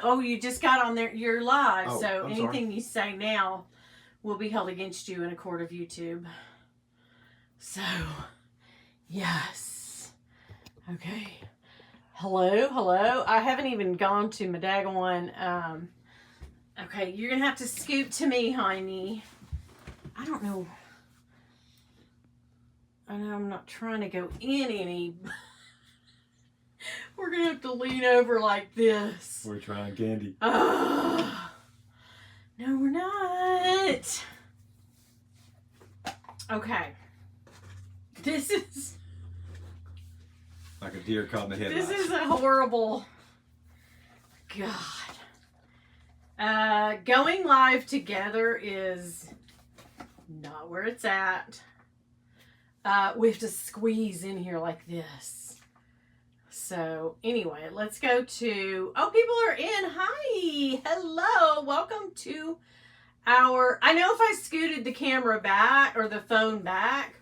Oh, you just got on there. You're live. Oh, so I'm anything sorry. you say now will be held against you in a court of YouTube. So, yes. Okay. Hello. I haven't even gone to my daggone. Okay, you're going to have to scoot to me, honey. I don't know. I know I'm not trying to go in any. We're going to have to lean over like this. We're trying candy. No, we're not. Okay. This is... Like a deer caught in the headlights. This is a horrible... God. Going live together is not where it's at. We have to squeeze in here like this. So, anyway, let's go to... Oh, people are in. Hi. Hello. Welcome to our... I know if I scooted the camera back or the phone back,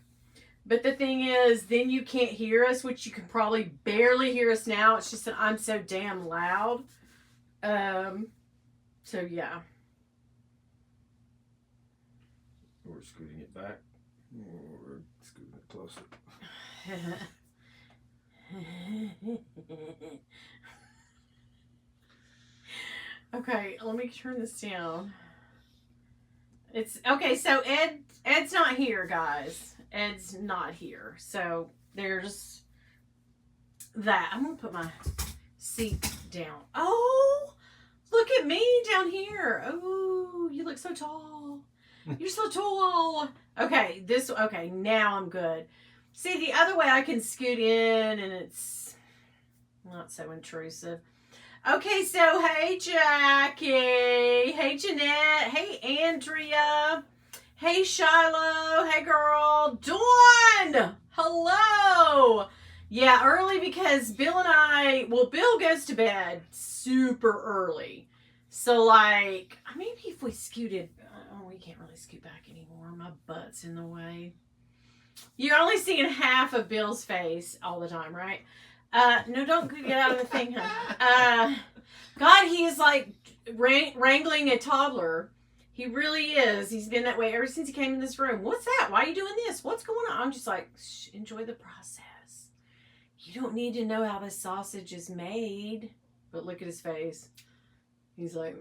but the thing is, then you can't hear us, which you can probably barely hear us now. It's just that I'm so damn loud. So, yeah. We're scooting it back. We're scooting it closer. Okay, let me turn this down. It's okay. So Ed's not here, guys. Ed's not here. So there's that. I'm gonna put my seat down. Oh, look at me down here. Oh, you look so tall. You're so tall. Okay, okay, now I'm good. See, the other way I can scoot in and it's not so intrusive. Okay, so hey Jackie, hey Jeanette, hey Andrea, hey Shiloh, hey girl, Dawn, hello. Yeah, early because Bill and Bill goes to bed super early. So like, maybe if we scooted, we can't really scoot back anymore. My butt's in the way. You're only seeing half of Bill's face all the time, right? No, don't get out of the thing, honey. God, he is like wrangling a toddler. He really is. He's been that way ever since he came in this room. What's that? Why are you doing this? What's going on? I'm just like, shh, enjoy the process. You don't need to know how the sausage is made. But look at his face. He's like,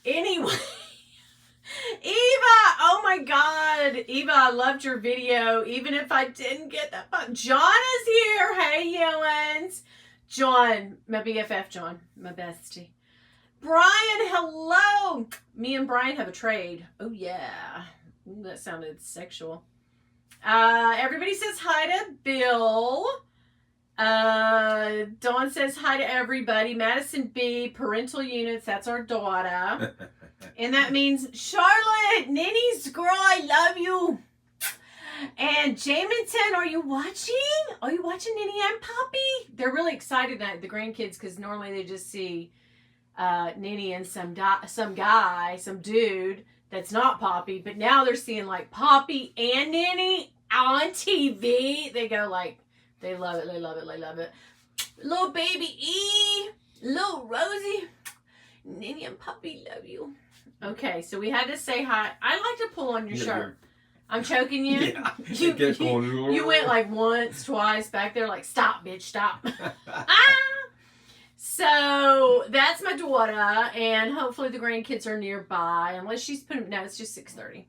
Anyway. Eva, oh my God. Eva, I loved your video. Even if I didn't get that. John is here. Hey, Ewans. John, my BFF, John, my bestie. Brian, hello. Me and Brian have a trade. Oh, yeah. Ooh, that sounded sexual. Everybody says hi to Bill. Dawn says hi to everybody. Madison B, parental units. That's our daughter. And that means, Charlotte, Ninny's girl, I love you. And Jamison, are you watching? Are you watching Ninny and Poppy? They're really excited, the grandkids, because normally they just see Ninny and some guy, some dude that's not Poppy. But now they're seeing like Poppy and Ninny on TV. They go like, they love it, they love it, they love it. Little baby E, little Rosie, Ninny and Poppy love you. Okay, so we had to say hi. I like to pull on your shirt. I'm choking you. Yeah. You went like once, twice back there, like, stop, bitch, stop. So that's my daughter, and hopefully the grandkids are nearby. Unless she's putting, no, it's just 6:30.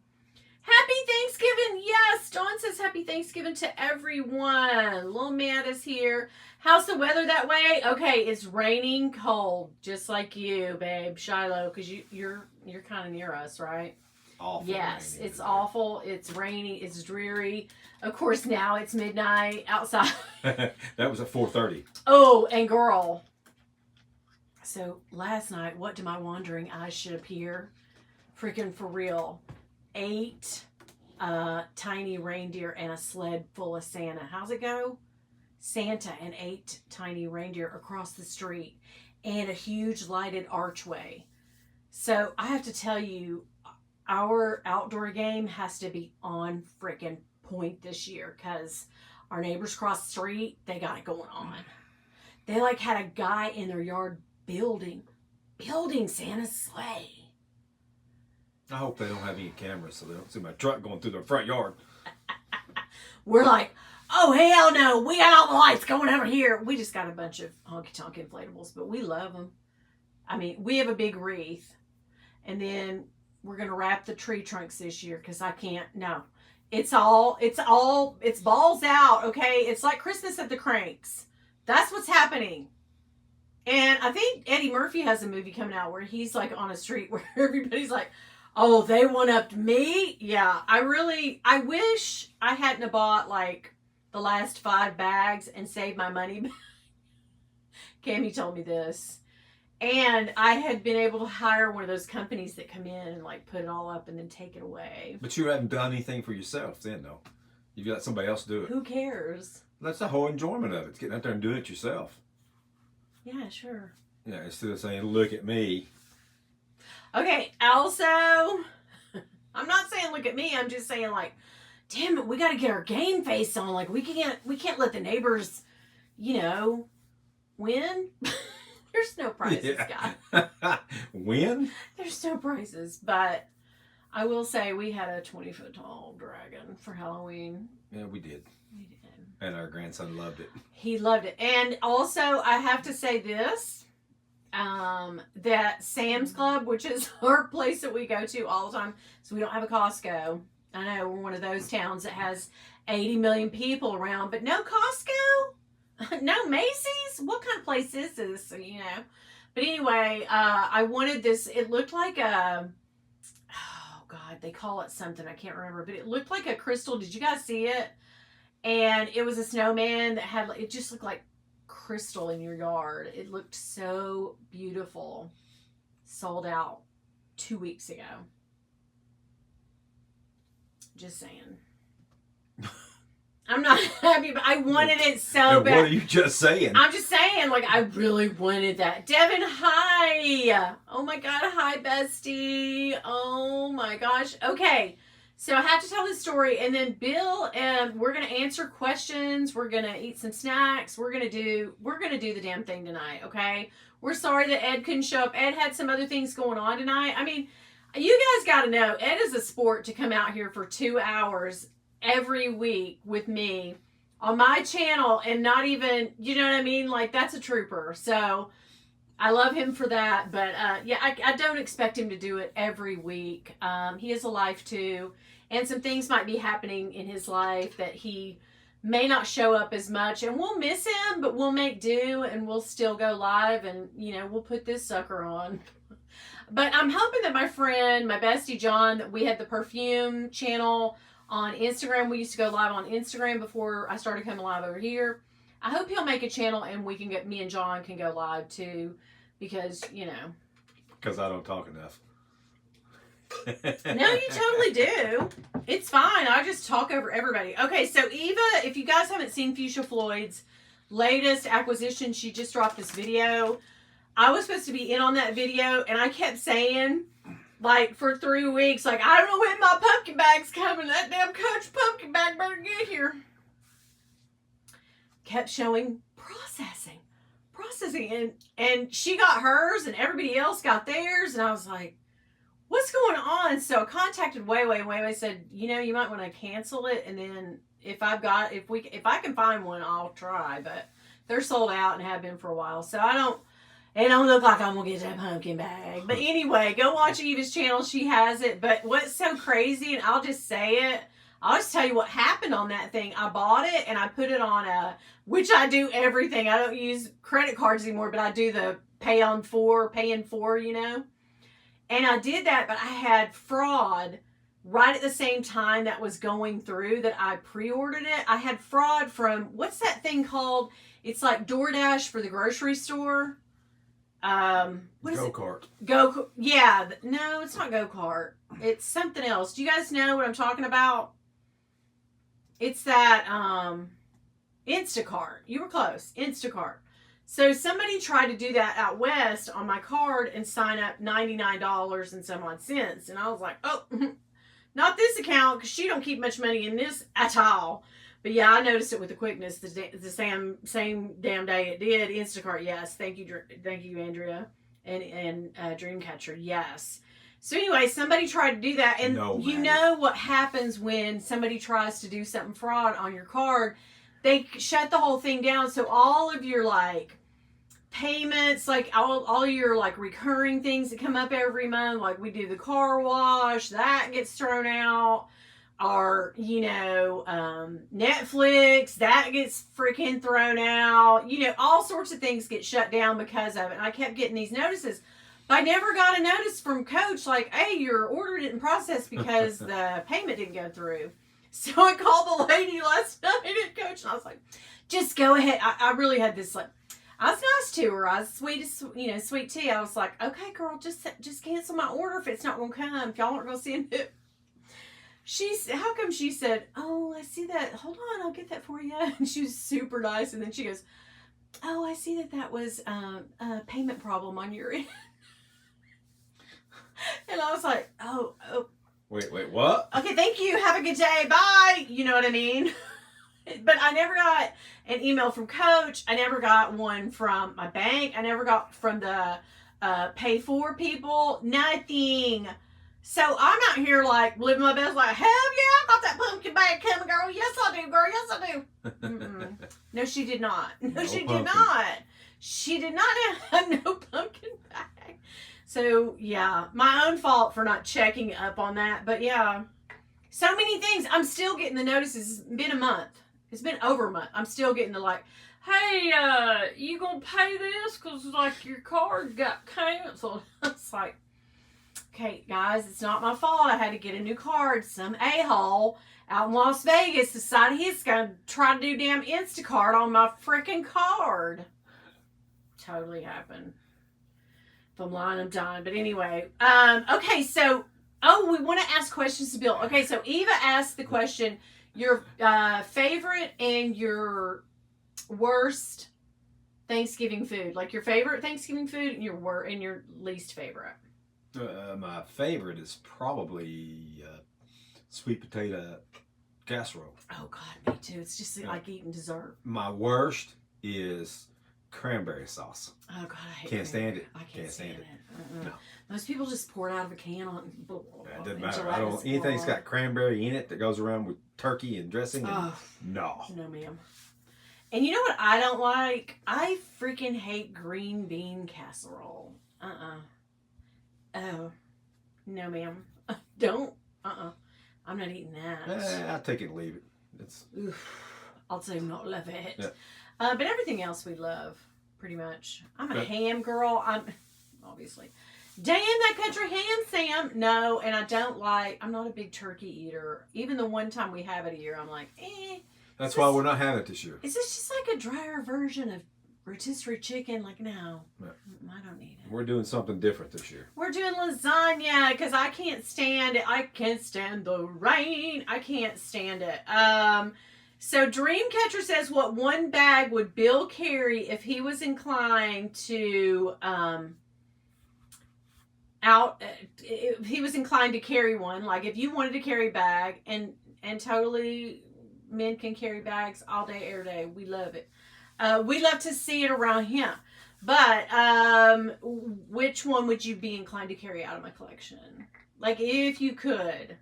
Happy Thanksgiving. Yes, Dawn says happy Thanksgiving to everyone. Little Matt is here. How's the weather that way? Okay, it's raining cold, just like you, babe, Shiloh, because you're kind of near us, right? Awful. Yes, it's awful. It's rainy. It's dreary. Of course, now it's midnight outside. That was at 4:30. Oh, and girl. So last night, what do my wandering eyes should appear? Freaking for real. 8 tiny reindeer and a sled full of Santa. How's it go? Santa and 8 tiny reindeer across the street and a huge lighted archway. So I have to tell you, our outdoor game has to be on freaking point this year because our neighbors across the street, they got it going on. They like had a guy in their yard building Santa's sleigh. I hope they don't have any cameras so they don't see my truck going through their front yard. We're like, oh, hell no. We got all the lights going over here. We just got a bunch of honky-tonk inflatables, but we love them. I mean, we have a big wreath. And then we're going to wrap the tree trunks this year because I can't. No. It's balls out, okay? It's like Christmas at the Cranks. That's what's happening. And I think Eddie Murphy has a movie coming out where he's like on a street where everybody's like, oh, they one-upped me? Yeah, I wish I hadn't have bought like the last 5 bags and saved my money. Cammie told me this. And I had been able to hire one of those companies that come in and like put it all up and then take it away. But you haven't done anything for yourself then, though. You've got somebody else do it. Who cares? That's the whole enjoyment of it. It's getting out there and doing it yourself. Yeah, sure. Yeah, instead of saying, look at me. Okay, also, I'm not saying look at me. I'm just saying like, damn it, we got to get our game face on. Like we can't let the neighbors, win. There's no prizes, guys. Win? There's no prizes, but I will say we had a 20-foot tall dragon for Halloween. Yeah, we did. We did. And our grandson loved it. He loved it. And also, I have to say this, that Sam's Club, which is our place that we go to all the time, so we don't have a Costco. I know we're one of those towns that has 80 million people around, but no Costco, no Macy's. What kind of place is this? But anyway, I wanted this. It looked like oh God, they call it something. I can't remember, but it looked like a crystal. Did you guys see it? And it was a snowman that had, it just looked like crystal in your yard. It looked so beautiful. Sold out 2 weeks ago. Just saying. I'm not happy, but I wanted it so bad. What are you just saying? I'm just saying, like, I really wanted that. Devin, hi. Oh my God, hi, bestie. Oh my gosh. Okay. So I have to tell this story, and then Bill, we're gonna answer questions. We're gonna eat some snacks. We're gonna do the damn thing tonight. Okay. We're sorry that Ed couldn't show up. Ed had some other things going on tonight. I mean, you guys got to know Ed is a sport to come out here for 2 hours every week with me on my channel, and not even, you know what I mean? Like, that's a trooper. So I love him for that. But yeah, I don't expect him to do it every week. He has a life too. And some things might be happening in his life that he may not show up as much. And we'll miss him, but we'll make do and we'll still go live. And, we'll put this sucker on. But I'm hoping that my friend, my bestie John, that we had the perfume channel on Instagram. We used to go live on Instagram before I started coming live over here. I hope he'll make a channel and we can me and John can go live too. Because, Because I don't talk enough. No, you totally do. It's fine. I just talk over everybody. Okay, so Eva, if you guys haven't seen Fuchsia Floyd's latest acquisition, she just dropped this video. I was supposed to be in on that video, and I kept saying, like, for 3 weeks, like, I don't know when my pumpkin bag's coming. That damn coach pumpkin bag better get here. Kept showing processing. And she got hers, and everybody else got theirs, and I was like, what's going on? So I contacted Way said, you might want to cancel it, and then if I can find one, I'll try. But they're sold out and have been for a while, so it don't look like I'm gonna get that pumpkin bag. But anyway, go watch Eva's channel. She has it. But what's so crazy, and I'll just say it, I'll just tell you what happened on that thing. I bought it and I put it on which I do everything. I don't use credit cards anymore, but I do the pay in four, And I did that, but I had fraud right at the same time that was going through that I pre-ordered it. I had fraud from, what's that thing called? It's like DoorDash for the grocery store. What is it? Go-kart. Yeah. No, it's not Go-kart. It's something else. Do you guys know what I'm talking about? It's that, Instacart. You were close. Instacart. So somebody tried to do that out west on my card and sign up $99 and some odd cents. And I was like, oh, not this account, because she don't keep much money in this at all. But yeah, I noticed it with the quickness. The same damn day it did. Instacart, yes. Thank you, Andrea, and Dreamcatcher, yes. So anyway, somebody tried to do that, and you know what happens when somebody tries to do something fraud on your card? They shut the whole thing down. So all of your like payments, like all your like recurring things that come up every month, like we do the car wash, that gets thrown out. Or, Netflix, that gets freaking thrown out. All sorts of things get shut down because of it. And I kept getting these notices. But I never got a notice from Coach like, hey, your order didn't process because the payment didn't go through. So I called the lady last night at Coach and I was like, just go ahead. I really had this like, I was nice to her. I was sweet tea. I was like, okay, girl, just cancel my order if it's not going to come. If y'all aren't going to send it. How come she said, oh, I see that. Hold on, I'll get that for you. And she was super nice. And then she goes, oh, I see that was a payment problem on your end. And I was like, oh. Wait, what? Okay, thank you. Have a good day. Bye. You know what I mean? But I never got an email from Coach. I never got one from my bank. I never got from the pay for people. Nothing. So I'm out here like living my best life. Hell yeah, I got that pumpkin bag coming, girl. Yes, I do, girl. Yes, I do. No, she did not. No, she did not. She did not have no pumpkin bag. So yeah, my own fault for not checking up on that. But yeah, so many things. I'm still getting the notices. It's been a month. It's been over a month. I'm still getting the like, hey, you gonna pay this? Because like your card got canceled. It's like, okay, guys, it's not my fault. I had to get a new card. Some a-hole out in Las Vegas decided he's going to try to do damn Instacart on my freaking card. Totally happened. If I'm lying, I'm dying. But anyway, okay, so, we want to ask questions to Bill. Okay, so Eva asked the question, your favorite and your worst Thanksgiving food. Like your favorite Thanksgiving food and your least favorite. My favorite is probably sweet potato casserole. Oh God, me too. It's just like eating dessert. My worst is cranberry sauce. Oh God, I hate Can't stand it. I can't stand it. No. Most people just pour it out of a can on. It doesn't matter. I don't. Anything that's got cranberry in it that goes around with turkey and dressing. And, no. No, ma'am. And you know what I don't like? I freaking hate green bean casserole. Oh, no, ma'am. Don't. I'm not eating that. I'll take it and leave it. It's. I'll say not love it. Yeah. But everything else we love, pretty much. I'm a ham girl. I'm obviously. Damn that country ham, Sam. No, and I'm not a big turkey eater. Even the one time we have it a year, I'm like, That's why we're not having it this year. Is this just like a drier version of rotisserie chicken? Like, no. I don't need it. We're doing something different this year. We're doing lasagna because I can't stand it. I can't stand the rain. I can't stand it. So Dreamcatcher says, what one bag would Bill carry if he was inclined to if he was inclined to carry one? Like if you wanted to carry a bag, and totally men can carry bags all day, every day. We love it. We love to see it around him. But which one would you be inclined to carry out of my collection? Like if you could.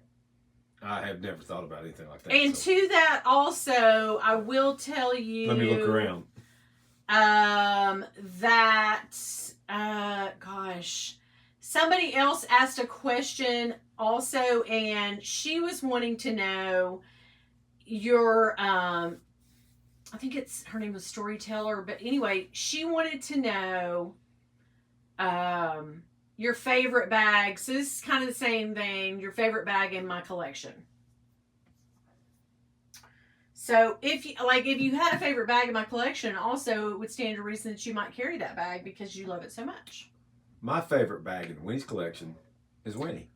I have never thought about anything like that. And to that also, I will tell you. Let me look around. Gosh. Somebody else asked a question also, and she was wanting to know your, I think her name was Storyteller, but anyway, she wanted to know your favorite bag. So this is kind of the same thing, your favorite bag in my collection. So if you had a favorite bag in my collection, also it would stand to reason that you might carry that bag because you love it so much. My favorite bag in Winnie's collection is Winnie.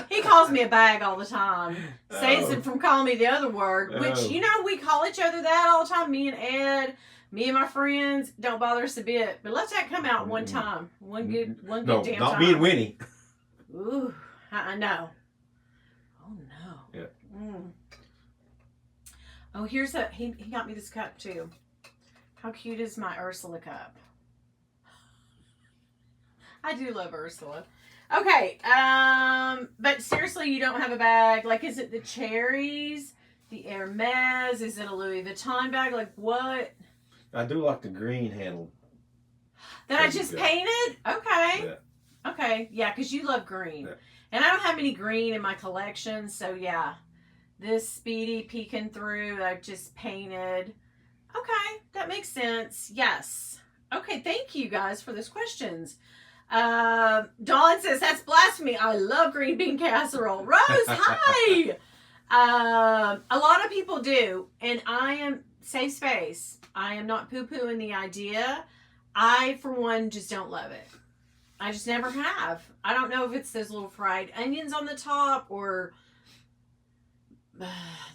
He calls me a bag all the time. Saves it from calling me the other word, which, we call each other that all the time. Me and Ed, me and my friends, don't bother us a bit. But let that come out one time. One good damn time. No, not me and Winnie. Ooh, I know. Oh, no. Yeah. Oh, he got me this cup too. How cute is my Ursula cup? I do love Ursula. Okay, but seriously, you don't have a bag. Like, is it the cherries, the Hermes? Is it a Louis Vuitton bag? Like, what? I do like the green handle. That I just painted? Okay. Yeah. Okay, yeah, because you love green. Yeah. And I don't have any green in my collection, so yeah. This Speedy peeking through, I just painted. Okay, that makes sense. Yes. Okay, thank you guys for those questions. Dawn says, that's blasphemy. I love green bean casserole. Rose, hi. A lot of people do, and I am, safe space. I am not poo-pooing the idea. I, for one, just don't love it. I just never have. I don't know if it's those little fried onions on the top or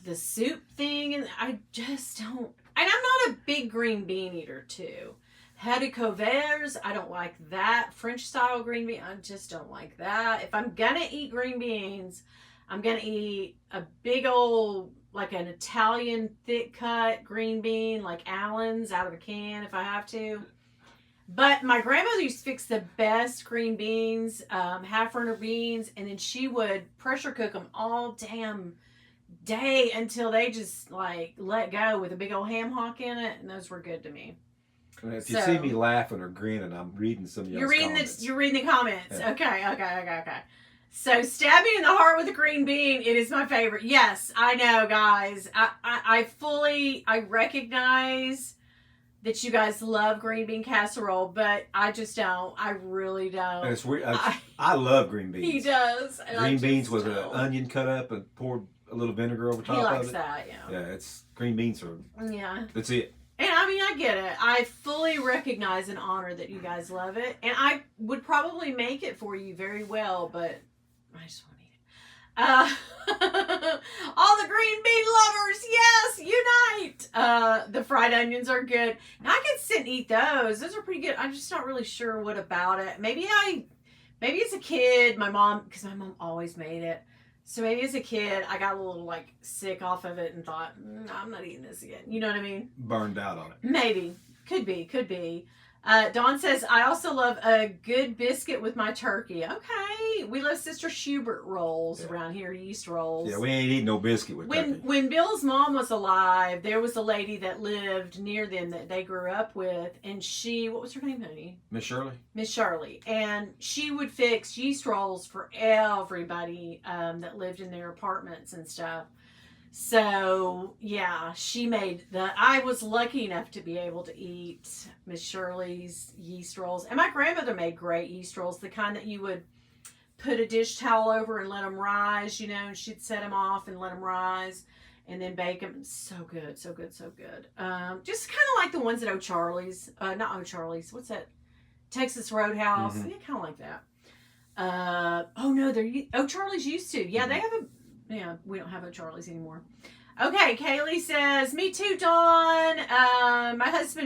the soup thing, and I just don't. And I'm not a big green bean eater, too. Haricots verts, I don't like that. French style green bean, I just don't like that. If I'm gonna eat green beans, I'm gonna eat a big old, like an Italian thick cut green bean, like Allen's out of a can if I have to. But my grandmother used to fix the best green beans, half-burner beans, and then she would pressure cook them all damn day until they just like let go with a big old ham hock in it, and those were good to me. If you see me laughing or grinning, I'm reading some of y'all's comments. You're reading the comments. Yeah. Okay. So, stabbing in the heart with a green bean, it is my favorite. Yes, I know, guys. I recognize that you guys love green bean casserole, but I just don't. I really don't. And it's weird. I love green beans. He does. Green beans with an onion cut up and poured a little vinegar over top of it. He likes that, yeah. Yeah, it's green beans are. Yeah. That's it. And I mean, I get it. I fully recognize and honor that you guys love it. And I would probably make it for you very well, but I just want to eat it. All the green bean lovers, yes, unite! The fried onions are good. And I could sit and eat those. Those are pretty good. I'm just not really sure what about it. Maybe as a kid, because my mom always made it. So maybe as a kid, I got a little like sick off of it and thought, I'm not eating this again. You know what I mean? Burned out on it. Maybe. Could be. Dawn says, I also love a good biscuit with my turkey. Okay. We love Sister Schubert rolls around here, yeast rolls. Yeah, we ain't eating no biscuit with turkey. When Bill's mom was alive, there was a lady that lived near them that they grew up with, and what was her name, honey? Miss Shirley? Miss Shirley. And she would fix yeast rolls for everybody that lived in their apartments and stuff. So, yeah, I was lucky enough to be able to eat Miss Shirley's yeast rolls. And my grandmother made great yeast rolls, the kind that you would put a dish towel over and let them rise, and she'd set them off and let them rise and then bake them. So good. Just kind of like the ones at O'Charlie's. Not O'Charlie's. What's that? Texas Roadhouse. Mm-hmm. Yeah, kind of like that. Oh, no, O'Charlie's used to. Yeah, they have Yeah, we don't have O'Charlie's anymore. Okay, Kaylee says, me too, Dawn.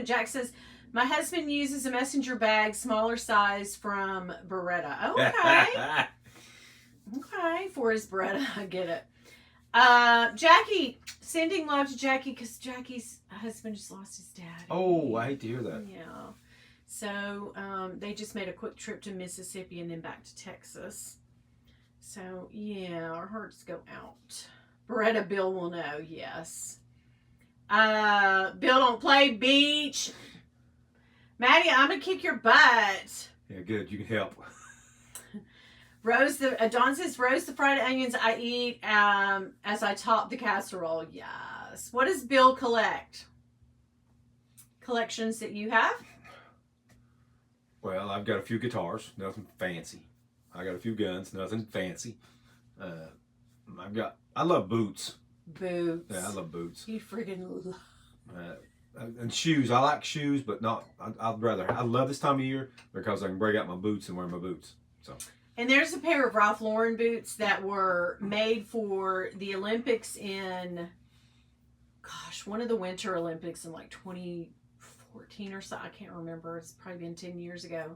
Jack says, my husband uses a messenger bag, smaller size from Beretta. Okay. Okay, for his Beretta. I get it. Jackie, sending love to Jackie because Jackie's husband just lost his dad. Oh, I hate to hear that. Yeah. So, they just made a quick trip to Mississippi and then back to Texas. So, yeah, our hearts go out. Beretta Bill will know, yes. Bill don't play beach. Maddie, I'm going to kick your butt. Yeah, good. You can help. Dawn says, roast the fried onions I eat as I top the casserole. Yes. What does Bill collect? Collections that you have? Well, I've got a few guitars. Nothing fancy. I got a few guns, nothing fancy. I love boots. Boots. Yeah, I love boots. You friggin' love. And shoes. I like shoes, but not. I love this time of year because I can break out my boots and wear my boots. So. And there's a pair of Ralph Lauren boots that were made for the Olympics in, one of the Winter Olympics in like 2014 or so. I can't remember. It's probably been 10 years ago.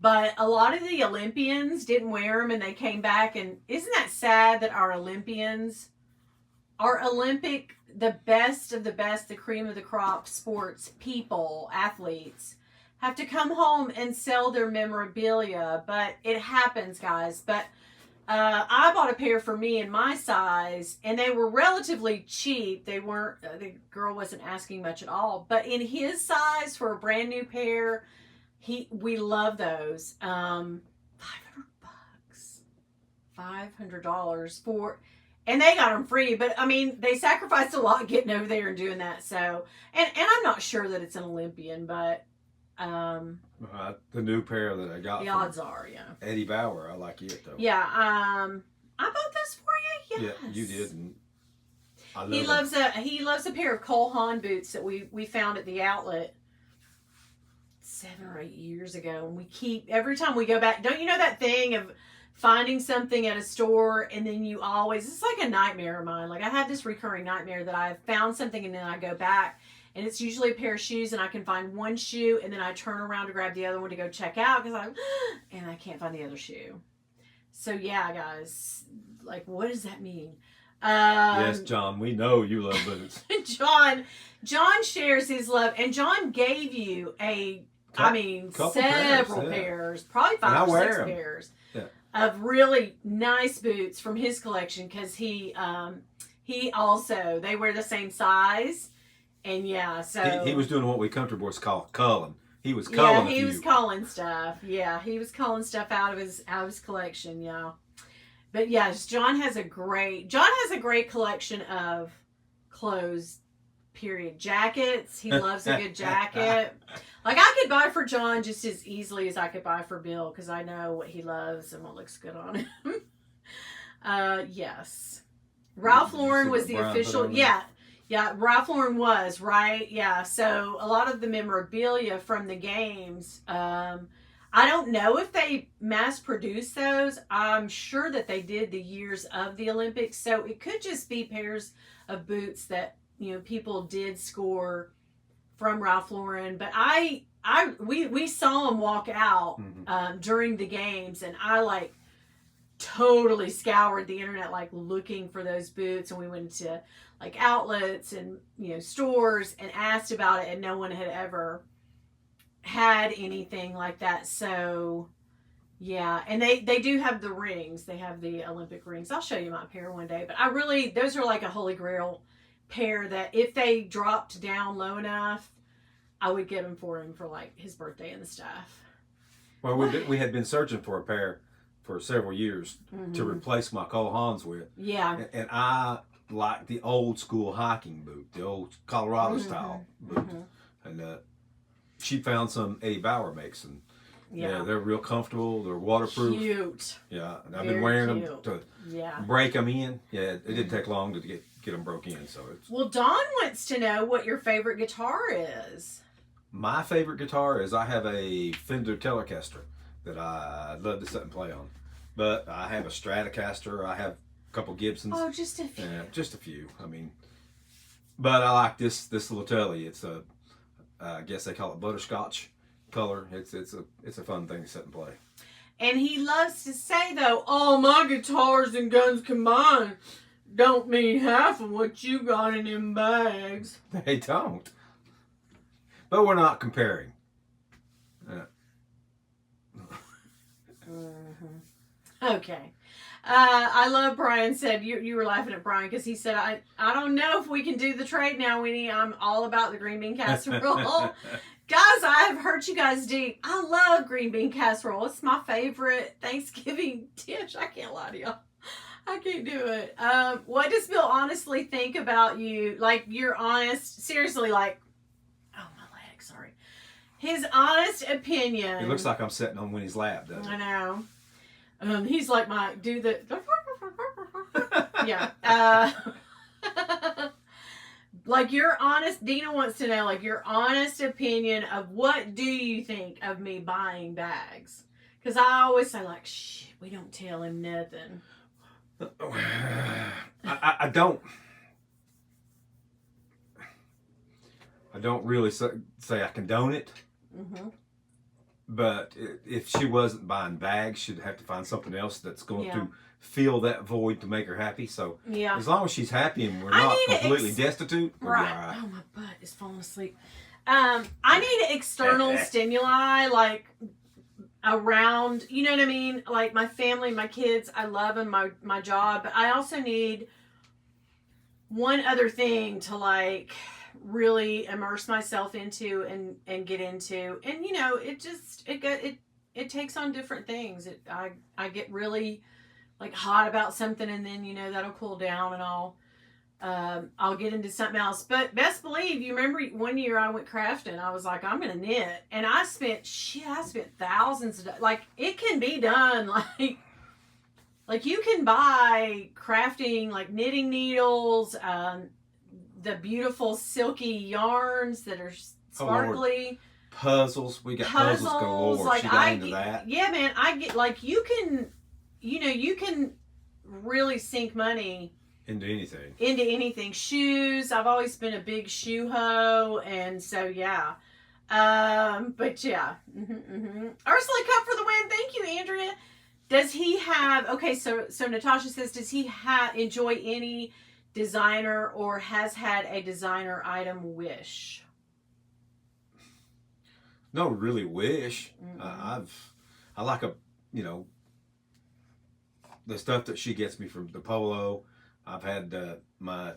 But a lot of the Olympians didn't wear them and they came back. And isn't that sad that our Olympians our Olympic, the best of the best, the cream of the crop sports people, athletes, have to come home and sell their memorabilia. But it happens, guys. But I bought a pair for me in my size, and they were relatively cheap. They weren't, the girl wasn't asking much at all. But in his size, for a brand new pair, we love those. $500, $500 for, and they got them free. But I mean, they sacrificed a lot getting over there and doing that. So, and I'm not sure that it's an Olympian, but the new pair that I got. The odds are, yeah. Eddie Bauer, I like it though. Yeah, I bought those for you. Yes. Yeah, you did. And I love he loves a pair of Cole Haan boots that we found at the outlet 7 or 8 years ago, and we keep, every time we go back. Don't you know that thing of finding something at a store and then you always, it's like a nightmare of mine. Like I have this recurring nightmare that I've found something and then I go back. And it's usually a pair of shoes, and I can find one shoe, and then I turn around to grab the other one to go check out because and I can't find the other shoe. So yeah, guys, like, what does that mean? Yes, John, we know you love boots. John shares his love, and John gave you several pairs, probably 5 or 6 pairs of really nice boots from his collection because he also, they wear the same size. And yeah, so he was doing what we country boys call culling. He was culling. Yeah, he was culling stuff. Yeah, he was culling stuff out of his collection. Yeah, but yes, John has a great collection of clothes. Period. Jackets. He loves a good jacket. Like I could buy for John just as easily as I could buy for Bill because I know what he loves and what looks good on him. Yes, Ralph Lauren was the official. Yeah, Ralph Lauren was, right? Yeah, so a lot of the memorabilia from the games, I don't know if they mass produced those. I'm sure that they did the years of the Olympics, so it could just be pairs of boots that, you know, people did score from Ralph Lauren. But we saw them walk out during the games, and I like totally scoured the internet like looking for those boots, and we went to like outlets and, you know, stores and asked about it, and no one had ever had anything like that. So yeah, and they do have the rings. They have the Olympic rings. I'll show you my pair one day. But those are like a holy grail pair that if they dropped down low enough, I would get them for him for like his birthday and the stuff. Well, we had been searching for a pair for several years to replace my Cole Haans with. Yeah. And I like the old school hiking boot, the old Colorado style boot. And she found some Eddie Bauer makes, and yeah, they're real comfortable. They're waterproof. Cute. Yeah, and I've been wearing them to break them in. Yeah, it didn't take long to get them broke in. So it's. Well, Dawn wants to know what your favorite guitar is. My favorite guitar is I have a Fender Telecaster that I love to sit and play on, but I have a Stratocaster. I have a couple Gibsons. Oh, just a few. Yeah, just a few. I mean, but I like this little Telly. It's a, I guess they call it butterscotch color. It's a fun thing to sit and play. And he loves to say though, "Oh, my guitars and guns combined don't mean half of what you got in them bags." They don't. But we're not comparing. Okay. I love Brian said, you were laughing at Brian because he said, I don't know if we can do the trade now, Winnie. I'm all about the green bean casserole. Guys, I have hurt you guys deep. I love green bean casserole. It's my favorite Thanksgiving dish. I can't lie to y'all. I can't do it. What does Bill honestly think about you? Like, you're honest, seriously, like, oh, my leg, sorry. His honest opinion. It looks like I'm sitting on Winnie's lap, doesn't it? I know. He's like yeah. Like your honest, Dina wants to know, like your honest opinion of what do you think of me buying bags? Because I always say like, shit, we don't tell him nothing. I don't really say I condone it, But if she wasn't buying bags, she'd have to find something else that's going Yeah. to fill that void to make her happy. So Yeah. as long as she's happy and we're not completely destitute, we'll be all right. Oh, my butt is falling asleep. I need external stimuli, like around, you know what I mean? Like my family, my kids, I love them, my job, but I also need one other thing to like really immerse myself into and get into. And you know, it takes on different things. I get really like hot about something, and then you know that'll cool down, and I'll get into something else. But best believe, you remember one year I went crafting. I was like, I'm gonna knit, and I spent thousands of like it can be done like you can buy crafting like knitting needles, the beautiful silky yarns that are sparkly. Puzzles, we got puzzles galore. Like she got into that. Yeah, man, I get like you can really sink money into anything. Shoes, I've always been a big shoe hoe, and so yeah. But yeah. Ursula Cup for the win. Thank you, Andrea. Does he have, okay, so Natasha says, does he enjoy any designer or has had a designer item wish? No, really wish. I like the stuff that she gets me from the polo. I've had my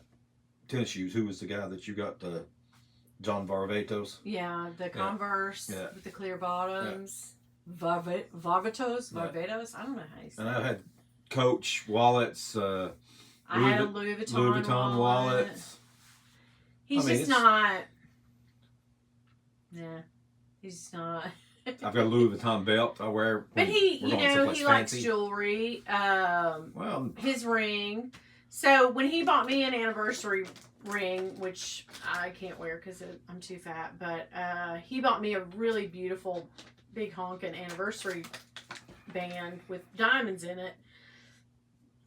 tennis shoes. Who was the guy that you got, the John Varvatos? Yeah, the Converse with the clear bottoms. Varvatos? I don't know how you say it. And I've had Coach wallets. I had a Louis Vuitton wallet. He's just not. I've got a Louis Vuitton belt I wear. But he likes jewelry. His ring. So when he bought me an anniversary ring, which I can't wear because I'm too fat, but he bought me a really beautiful big honkin' anniversary band with diamonds in it.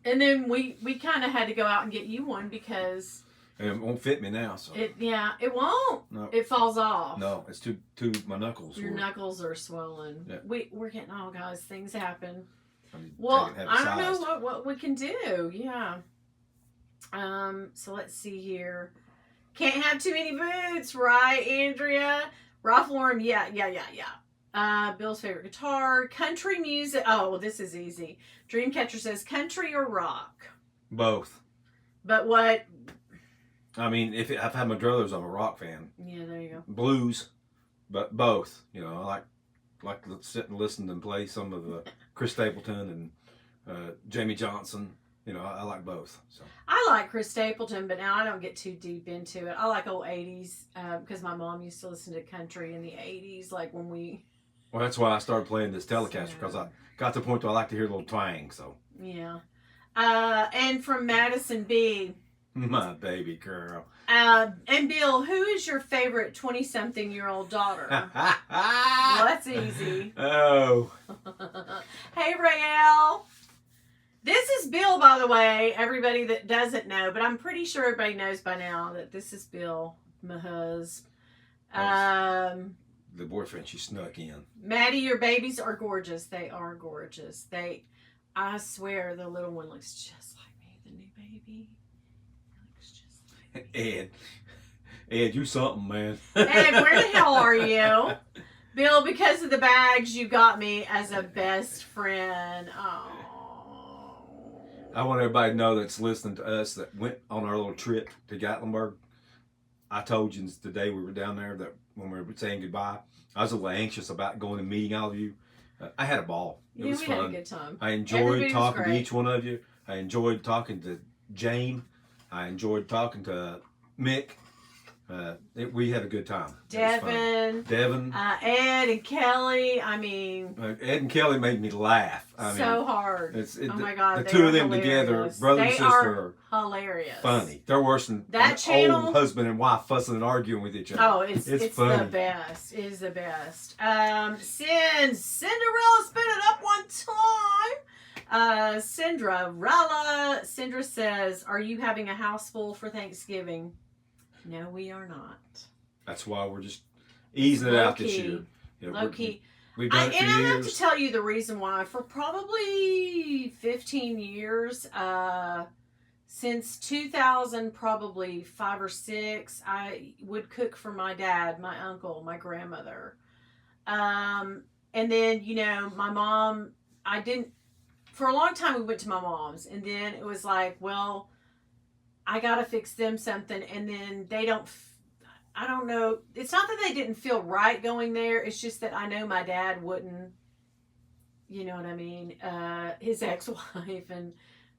And then we kind of had to go out and get you one because it won't fit me now. So it won't. No. It falls off. No, it's too my knuckles. Your knuckles are swollen. Yeah. We're getting guys. Things happen. I don't know what we can do. Yeah. So let's see here. Can't have too many boots, right, Andrea? Ralph Lauren, yeah. Bill's favorite guitar, country music. Oh, this is easy. Dreamcatcher says country or rock. Both. But what? I mean, I've had my druthers, I'm a rock fan. Yeah, there you go. Blues, but both. You know, I like to sit and listen and play some of Chris Stapleton and Jamie Johnson. You know, I like both. So I like Chris Stapleton, but now I don't get too deep into it. I like old 80s because my mom used to listen to country in the 80s, like when we. Well, that's why I started playing this Telecaster because I got to the point where I like to hear a little twang. So yeah, and from Madison B. My baby girl. And Bill, who is your favorite 20-something-year-old daughter? Well, that's easy. Oh. Hey, Rael. This is Bill, by the way, everybody that doesn't know, but I'm pretty sure everybody knows by now that this is Bill, my husband. The boyfriend she snuck in. Maddie, your babies are gorgeous. They are gorgeous. I swear, the little one looks just like me, the new baby. Ed, you something, man. Ed, where the hell are you? Bill, because of the bags, you got me as a best friend. Oh. I want everybody to know that's listening to us that went on our little trip to Gatlinburg. I told you the day we were down there that when we were saying goodbye, I was a little anxious about going and meeting all of you. I had a ball. It was fun. Had a good time. I enjoyed talking to each one of you. I enjoyed talking to Jane. I enjoyed talking to Mick. We had a good time. Devin. Ed and Kelly. I mean. Ed and Kelly made me laugh. So hard. Oh my God. The two of them together, brother and sister, are hilarious. Funny. They're worse than that channel, old husband and wife fussing and arguing with each other. Oh, it's the best. It is the best. Cinderella, spin it up one time. Sindra says, are you having a house full for Thanksgiving? No, we are not. That's why we're just easing it out this year. Low key. We've done it for and years. I have to tell you the reason why. For probably 15 years, since 2000, probably 5 or 6, I would cook for my dad, my uncle, my grandmother. And then, you know, my mom, I didn't, for a long time we went to my mom's, and then it was like, well, I got to fix them something, and then they don't, I don't know, it's not that they didn't feel right going there, it's just that I know my dad wouldn't, you know what I mean, his ex-wife and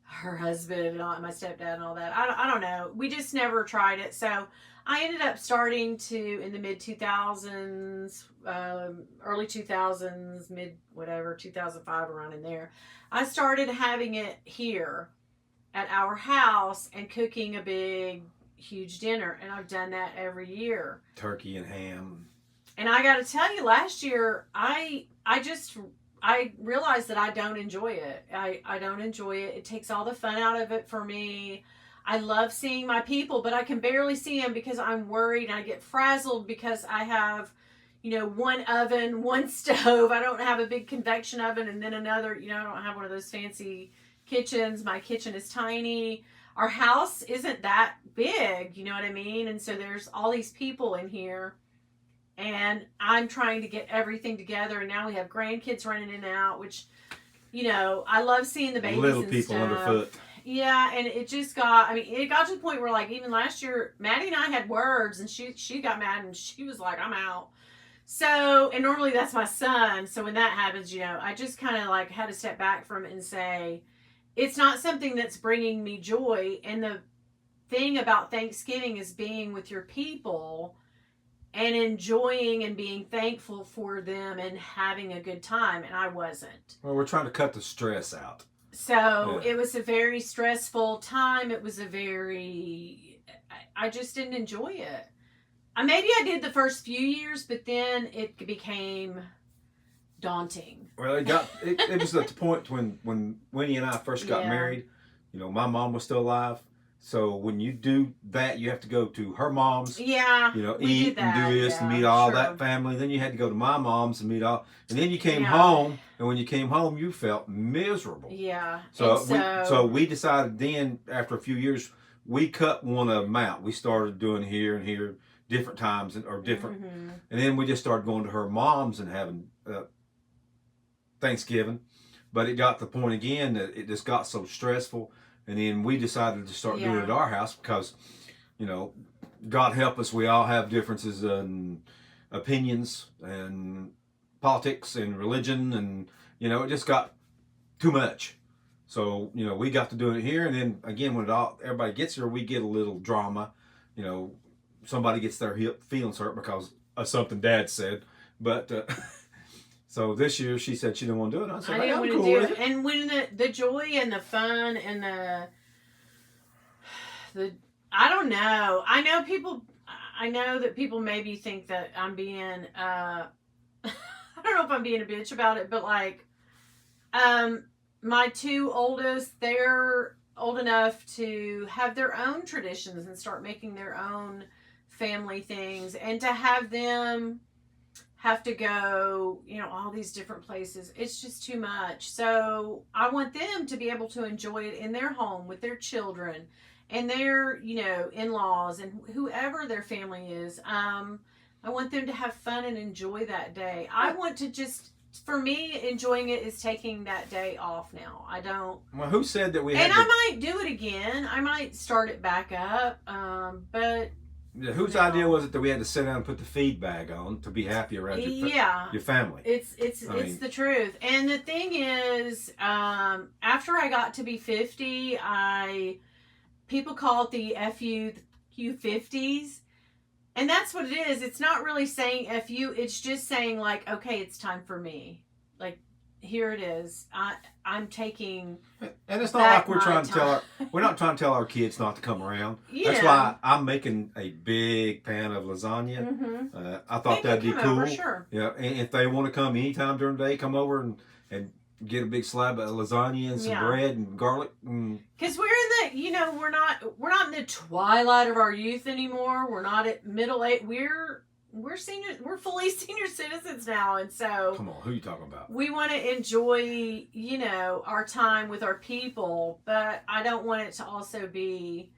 her husband and all, my stepdad and all that. I don't know. We just never tried it. So I ended up starting to, in the mid 2000s, early 2000s, mid whatever, 2005, around in there. I started having it here at our house and cooking a big, huge dinner. And I've done that every year. Turkey and ham. And I got to tell you, last year, I realized that I don't enjoy it. I don't enjoy it. It takes all the fun out of it for me. I love seeing my people, but I can barely see them because I'm worried, and I get frazzled because I have, you know, one oven, one stove. I don't have a big convection oven, and then another, you know, I don't have one of those fancy kitchens. My kitchen is tiny. Our house isn't that big, you know what I mean? And so there's all these people in here. And I'm trying to get everything together, and now we have grandkids running in and out, which, you know, I love seeing the babies Little and people stuff. underfoot. Yeah, and it just got, I mean, it got to the point where, like, even last year, Maddie and I had words, and she got mad, and she was like, I'm out. So, and normally that's my son, so when that happens, you know, I just kind of, like, had to step back from it and say, it's not something that's bringing me joy, and the thing about Thanksgiving is being with your people and enjoying and being thankful for them and having a good time, and I wasn't. Well, we're trying to cut the stress out. So it was a very stressful time. It was a very, I just didn't enjoy it. Maybe I did the first few years, but then it became daunting. Well, it was at the point when Winnie and I first got married. You know, my mom was still alive. So when you do that, you have to go to her mom's. Yeah. You know, eat and do this and meet all that family. Then you had to go to my mom's and meet all. And then you came home, and when you came home, you felt miserable. Yeah. So we decided then, after a few years, we cut one of them out. We started doing here and here, different times or different. Mm-hmm. And then we just started going to her mom's and having Thanksgiving. But it got to the point again that it just got so stressful. And then we decided to start doing it at our house because, you know, God help us, we all have differences in opinions and politics and religion, and, you know, it just got too much. So, you know, we got to do it here, and then again, when everybody gets here, we get a little drama. You know, somebody gets their feelings hurt because of something Dad said. But so this year, she said she didn't want to do it. I said, I didn't want to do it. And when the joy and the fun and the I don't know. I know that people maybe think that I'm being I don't know if I'm being a bitch about it, but like my two oldest, they're old enough to have their own traditions and start making their own family things, and to have them have to go, you know, all these different places. It's just too much. So I want them to be able to enjoy it in their home with their children and their, you know, in-laws and whoever their family is. I want them to have fun and enjoy that day. I want to just, for me, enjoying it is taking that day off now. I don't. Well, who said that we had And I might do it again. I might start it back up. But whose idea was it that we had to sit down and put the feed bag on to be happy around your family? It's the truth. And the thing is, after I got to be 50, people call it the FU50s. And that's what it is. It's not really saying FU. It's just saying, like, okay, it's time for me. Like, here it is. I'm taking. And it's not like we're trying to we're not trying to tell our kids not to come around. Yeah. That's why I'm making a big pan of lasagna. Mm-hmm. I thought that'd be cool. Over, sure. Yeah, and if they want to come anytime during the day, come over and get a big slab of lasagna and some bread and garlic. Because we're in the, you know, we're not in the twilight of our youth anymore. We're not at middle age. We're we're fully senior citizens now, and so come on, who you talking about? We want to enjoy, our time with our people, but I don't want it to also be,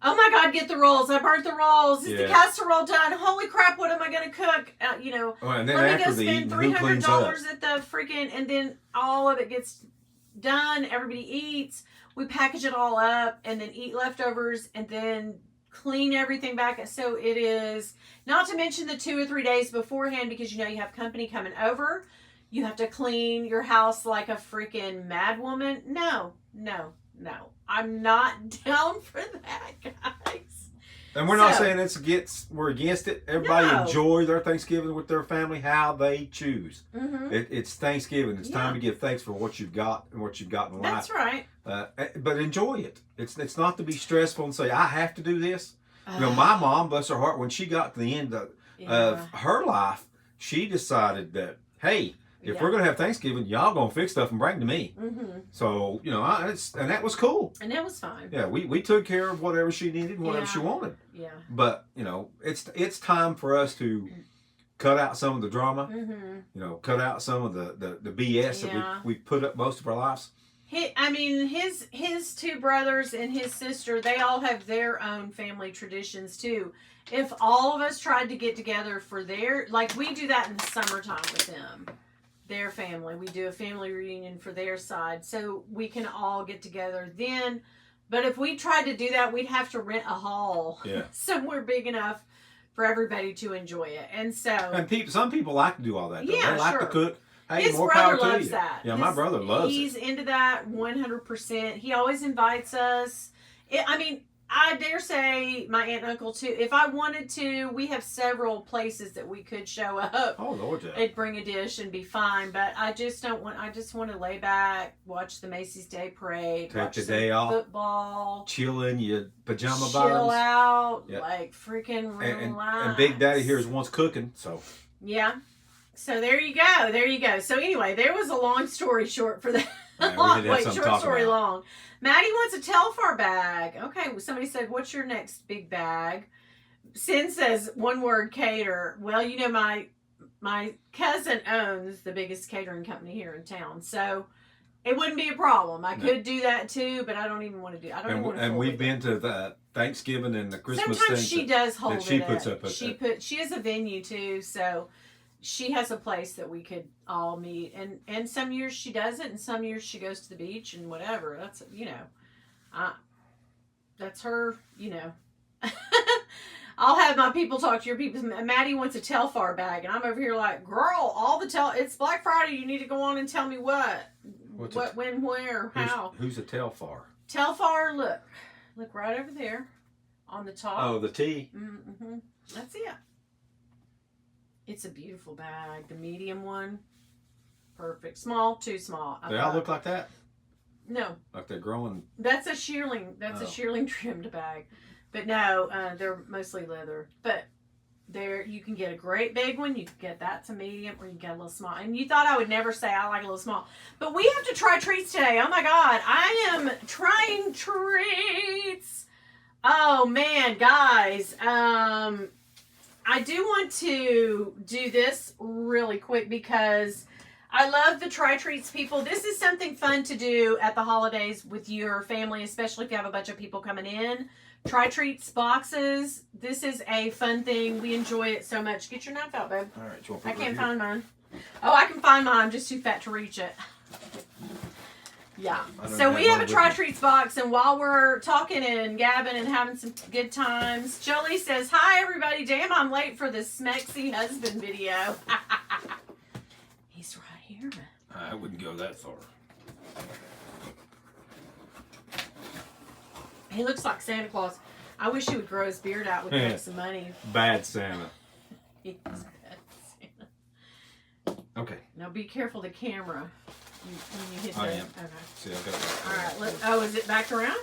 oh my God, get the rolls! I burnt the rolls. Is the casserole done? Holy crap! What am I going to cook? And then let me after go spend $300 at the freaking, and then all of it gets done. Everybody eats. We package it all up, and then eat leftovers, and then clean everything back. So it is, not to mention the 2 or 3 days beforehand, because you have company coming over. You have to clean your house like a freaking mad woman. No. I'm not down for that, guys. And we're not saying we're against it. Everybody enjoy their Thanksgiving with their family how they choose. Mm-hmm. It's Thanksgiving. It's time to give thanks for what you've got and what you've got in life. That's right. But enjoy it. It's not to be stressful and say, I have to do this. My mom, bless her heart, when she got to the end of her life, she decided that, hey, if we're going to have Thanksgiving, y'all going to fix stuff and bring it to me. Mm-hmm. So, and that was cool. And that was fine. Yeah, we took care of whatever she needed, whatever she wanted. Yeah. But, it's time for us to cut out some of the drama, cut out some of the BS that we put up most of our lives. His 2 brothers and his sister, they all have their own family traditions too. If all of us tried to get together for we do that in the summertime with them. Their family. We do a family reunion for their side, so we can all get together then. But if we tried to do that, we'd have to rent a hall somewhere big enough for everybody to enjoy it. And some people like to do all that. Yeah, they like to cook. Hey, his more brother power loves to you. that. Yeah, my brother loves He's into that 100%. He always invites us. I dare say my aunt and uncle too. If I wanted to, we have several places that we could show up. Oh Lord, yeah. They'd bring a dish and be fine. But I just don't want. I just want to lay back, watch the Macy's Day Parade, take watch the day off, football, chill in your pajama bottoms, chill out, like freaking relax. And Big Daddy here is once cooking, so yeah. So there you go. So anyway, there was a long story short for that. Short story long. Maddie wants a Telfar bag. Okay, well, somebody said, what's your next big bag? Sin says, one word, cater. Well, my cousin owns the biggest catering company here in town, so it wouldn't be a problem. I could do that too, but I don't even want to do. I don't even want to. And we've been to the Thanksgiving and the Christmas. Sometimes she does hold that she puts up. She has a venue too, so she has a place that we could all meet. And some years she does it, and some years she goes to the beach and whatever. That's that's her. I'll have my people talk to your people. Maddie wants a Telfar bag, and I'm over here like, girl, it's Black Friday. You need to go on and tell me what, when, where, how. Who's a Telfar? Telfar, look right over there, on the top. Oh, the T. Mm-hmm. That's it. It's a beautiful bag. The medium one, perfect. Small, too small. They all look like that. No, like they're growing. That's a shearling. That's a shearling trimmed bag. But no, they're mostly leather. But you can get a great big one. You can get that to medium, or you can get a little small. And you thought I would never say I like a little small. But we have to try treats today. Oh my God. I am trying treats. Oh man, guys. I do want to do this really quick because I love the Try Treats people. This is something fun to do at the holidays with your family, especially if you have a bunch of people coming in. Try Treats boxes. This is a fun thing. We enjoy it so much. Get your knife out, babe. All right, you want I can't find mine. Oh, I can find mine. I'm just too fat to reach it. Yeah. So we have a Try Treats box, and while we're talking and gabbing and having some good times, Jolie says, hi, everybody. Damn, I'm late for the Smexy husband video. He's right here. I wouldn't go that far. He looks like Santa Claus. I wish he would grow his beard out. We could make some money. Bad Santa. He's bad Santa. Okay. Now be careful the camera. When you hit I that. am. Okay. See, I got that. All right. Is it back around?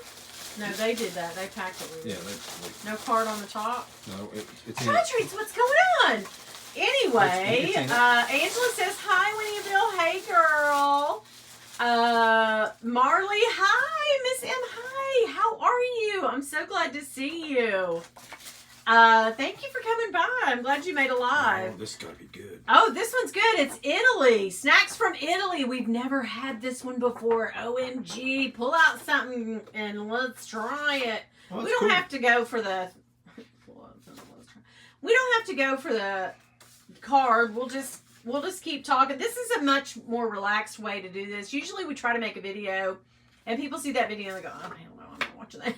No, they did that. They packed it with it. No card on the top? No, it's Try Treats, what's going on? Anyway, Angela says, hi, Winniebeel. Hey, girl. Marley, hi. Miss M, hi. How are you? I'm so glad to see you. Thank you for coming by. I'm glad you made it live. Oh, this got to be good. Oh, this one's good. It's Italy. Snacks from Italy. We've never had this one before. OMG. Pull out something and let's try it. Oh, We don't have to go for the... We don't have to go for the card. We'll just keep talking. This is a much more relaxed way to do this. Usually we try to make a video and people see that video and they go, oh, hell no, I'm not watching that.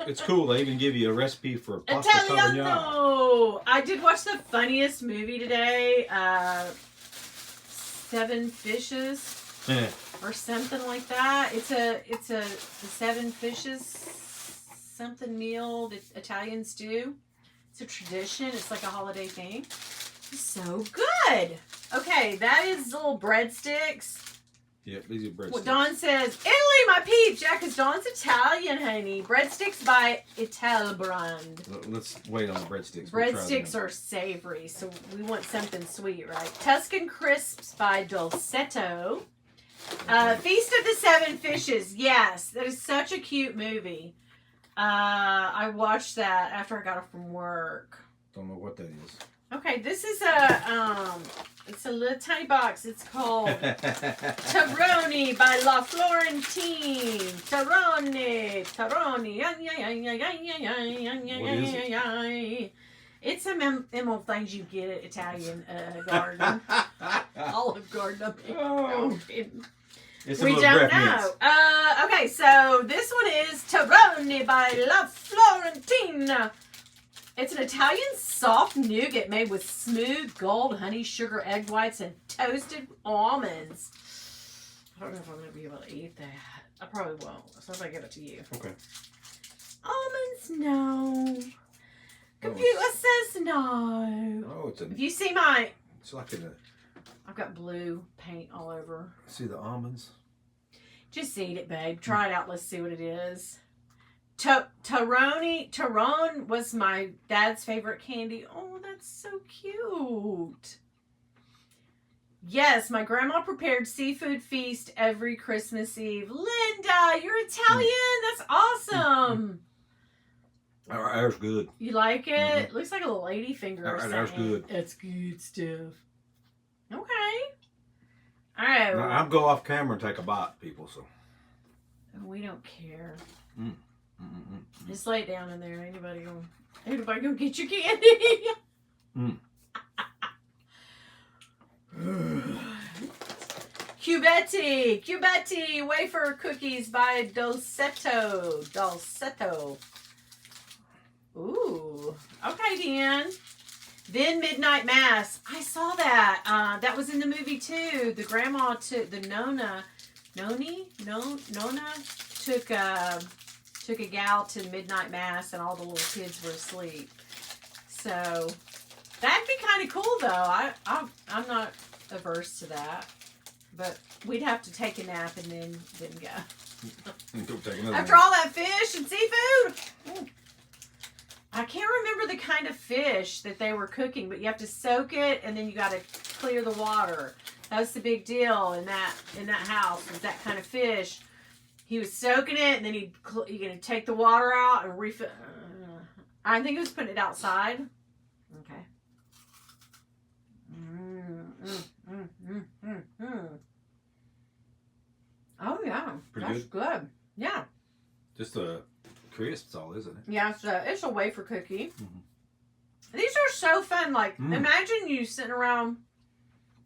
It's cool. They even give you a recipe for pasta carbonara. Italiano. I did watch the funniest movie today. 7 Fishes or something like that. It's a 7 Fishes something meal. The Italian stew. It's a tradition. It's like a holiday thing. It's so good. Okay, that is little breadsticks. Yep, these are breadsticks. Well, Dawn says, Italy, my peeps. Yeah, because Dawn's Italian, honey. Breadsticks by Italbrand. Let's wait on the breadsticks. Breadsticks are savory, so we want something sweet, right? Tuscan Crisps by Dolcetto. Feast of the 7 Fishes. Yes, that is such a cute movie. I watched that after I got off from work. Don't know what that is. Okay, this is it's a little tiny box. It's called Taroni by La Florentine. Taroni. It's some them old things you get at Italian garden. Olive Garden. Oh. We don't know. Okay, so this one is Taroni by La Florentina. It's an Italian soft nougat made with smooth gold honey, sugar, egg whites, and toasted almonds. I don't know if I'm going to be able to eat that. I probably won't. So I'm going to give it to you. Okay. Almonds, no. Computer says no. Oh, it's a... If you see my... It's like a... I've got blue paint all over. See the almonds? Just eat it, babe. Try it out. Let's see what it is. Tyrone was my dad's favorite candy. Oh, that's so cute. Yes, my grandma prepared seafood feast every Christmas Eve. Linda, you're Italian. That's awesome. Ours good. You like it? Looks like a little lady finger or something. Ours good. That's good stuff. Okay. All right. Now, I'll go off camera and take a bite, people. So we don't care. Just lay it down in there. Anybody gonna get your candy? Cubetti wafer cookies by Dolcetto. Ooh. Okay, Then Midnight Mass. I saw that. That was in the movie too. The grandma took the Nona took a gal to midnight mass and all the little kids were asleep. So that'd be kind of cool though. I'm not averse to that, but we'd have to take a nap and then go. After all that fish and seafood. I can't remember the kind of fish that they were cooking, but you have to soak it and then you got to clear the water. That's the big deal in that house, was that kind of fish. He was soaking it, and then you're going to take the water out and refill. I think he was putting it outside. Okay. Oh, yeah. That's good. Yeah. Just a crisp, all, isn't it? Yeah, it's a wafer cookie. These are so fun. Like, imagine you sitting around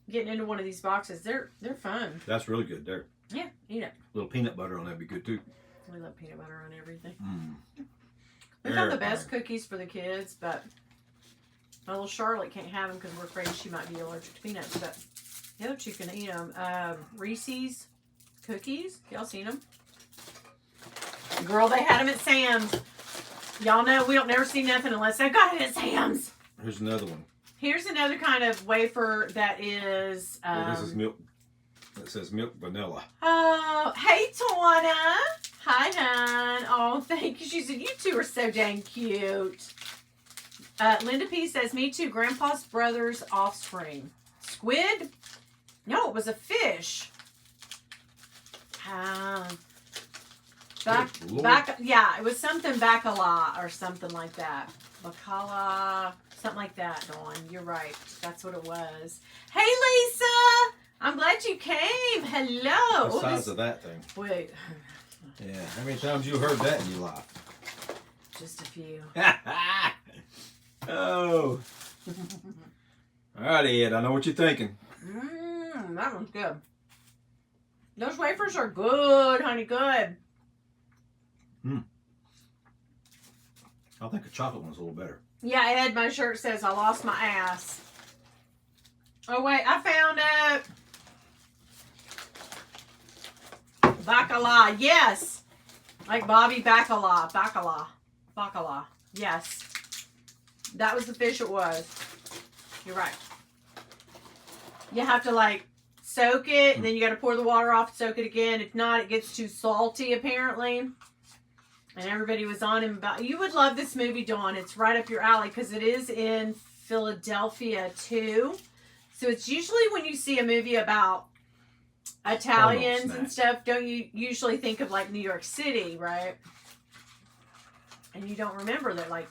getting into one of these boxes. They're fun. That's really good there. Yeah, eat it. A little peanut butter on that'd be good too. We love peanut butter on everything. We got the best cookies for the kids, but my little Charlotte can't have them because we're afraid she might be allergic to peanuts. But the other two can eat them. Reese's cookies. Y'all seen them? Girl, they had them at Sam's. Y'all know we don't never see nothing unless they got it at Sam's. Here's another one. Here's another kind of wafer that is... this is milk. It says milk vanilla. Oh, hey, Tawana. Hi, hon. Oh, thank you. She said, you two are so dang cute. Linda P says, me too. Grandpa's brother's offspring. Squid? No, it was a fish. Yeah, it was something bacala or something like that. Bacala, something like that, Dawn. You're right. That's what it was. Hey, Lisa! I'm glad you came. Hello. The size of that thing. Wait. Yeah. How many times you heard that in your life? Just a few. Oh. All right, Ed. I know what you're thinking. That one's good. Those wafers are good, honey. Good. I think the chocolate one's a little better. Yeah, Ed, my shirt says I lost my ass. Oh, wait. I found it. Bacala. Yes. Like Bobby Bacala. Bacala. Yes. That was the fish it was. You're right. You have to like soak it, and then you got to pour the water off, soak it again. If not, it gets too salty apparently. And everybody was on him about. You would love this movie, Dawn. It's right up your alley because it is in Philadelphia too. So it's usually when you see a movie about Italians and stuff, don't you usually think of like New York City, right? And you don't remember that like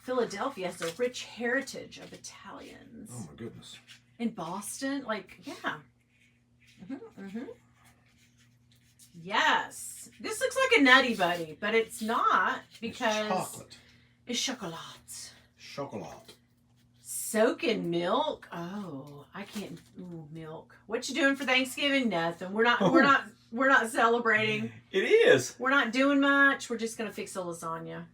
Philadelphia has a rich heritage of Italians. Oh my goodness. In Boston, like, yeah. Yes. This looks like a Nutty Buddy, but it's not because it's chocolate. It's chocolate. Chocolate. Soak in milk. Oh, I can't. Ooh, milk. What you doing for Thanksgiving? Nothing. We're not celebrating. It is. We're not doing much. We're just gonna fix a lasagna.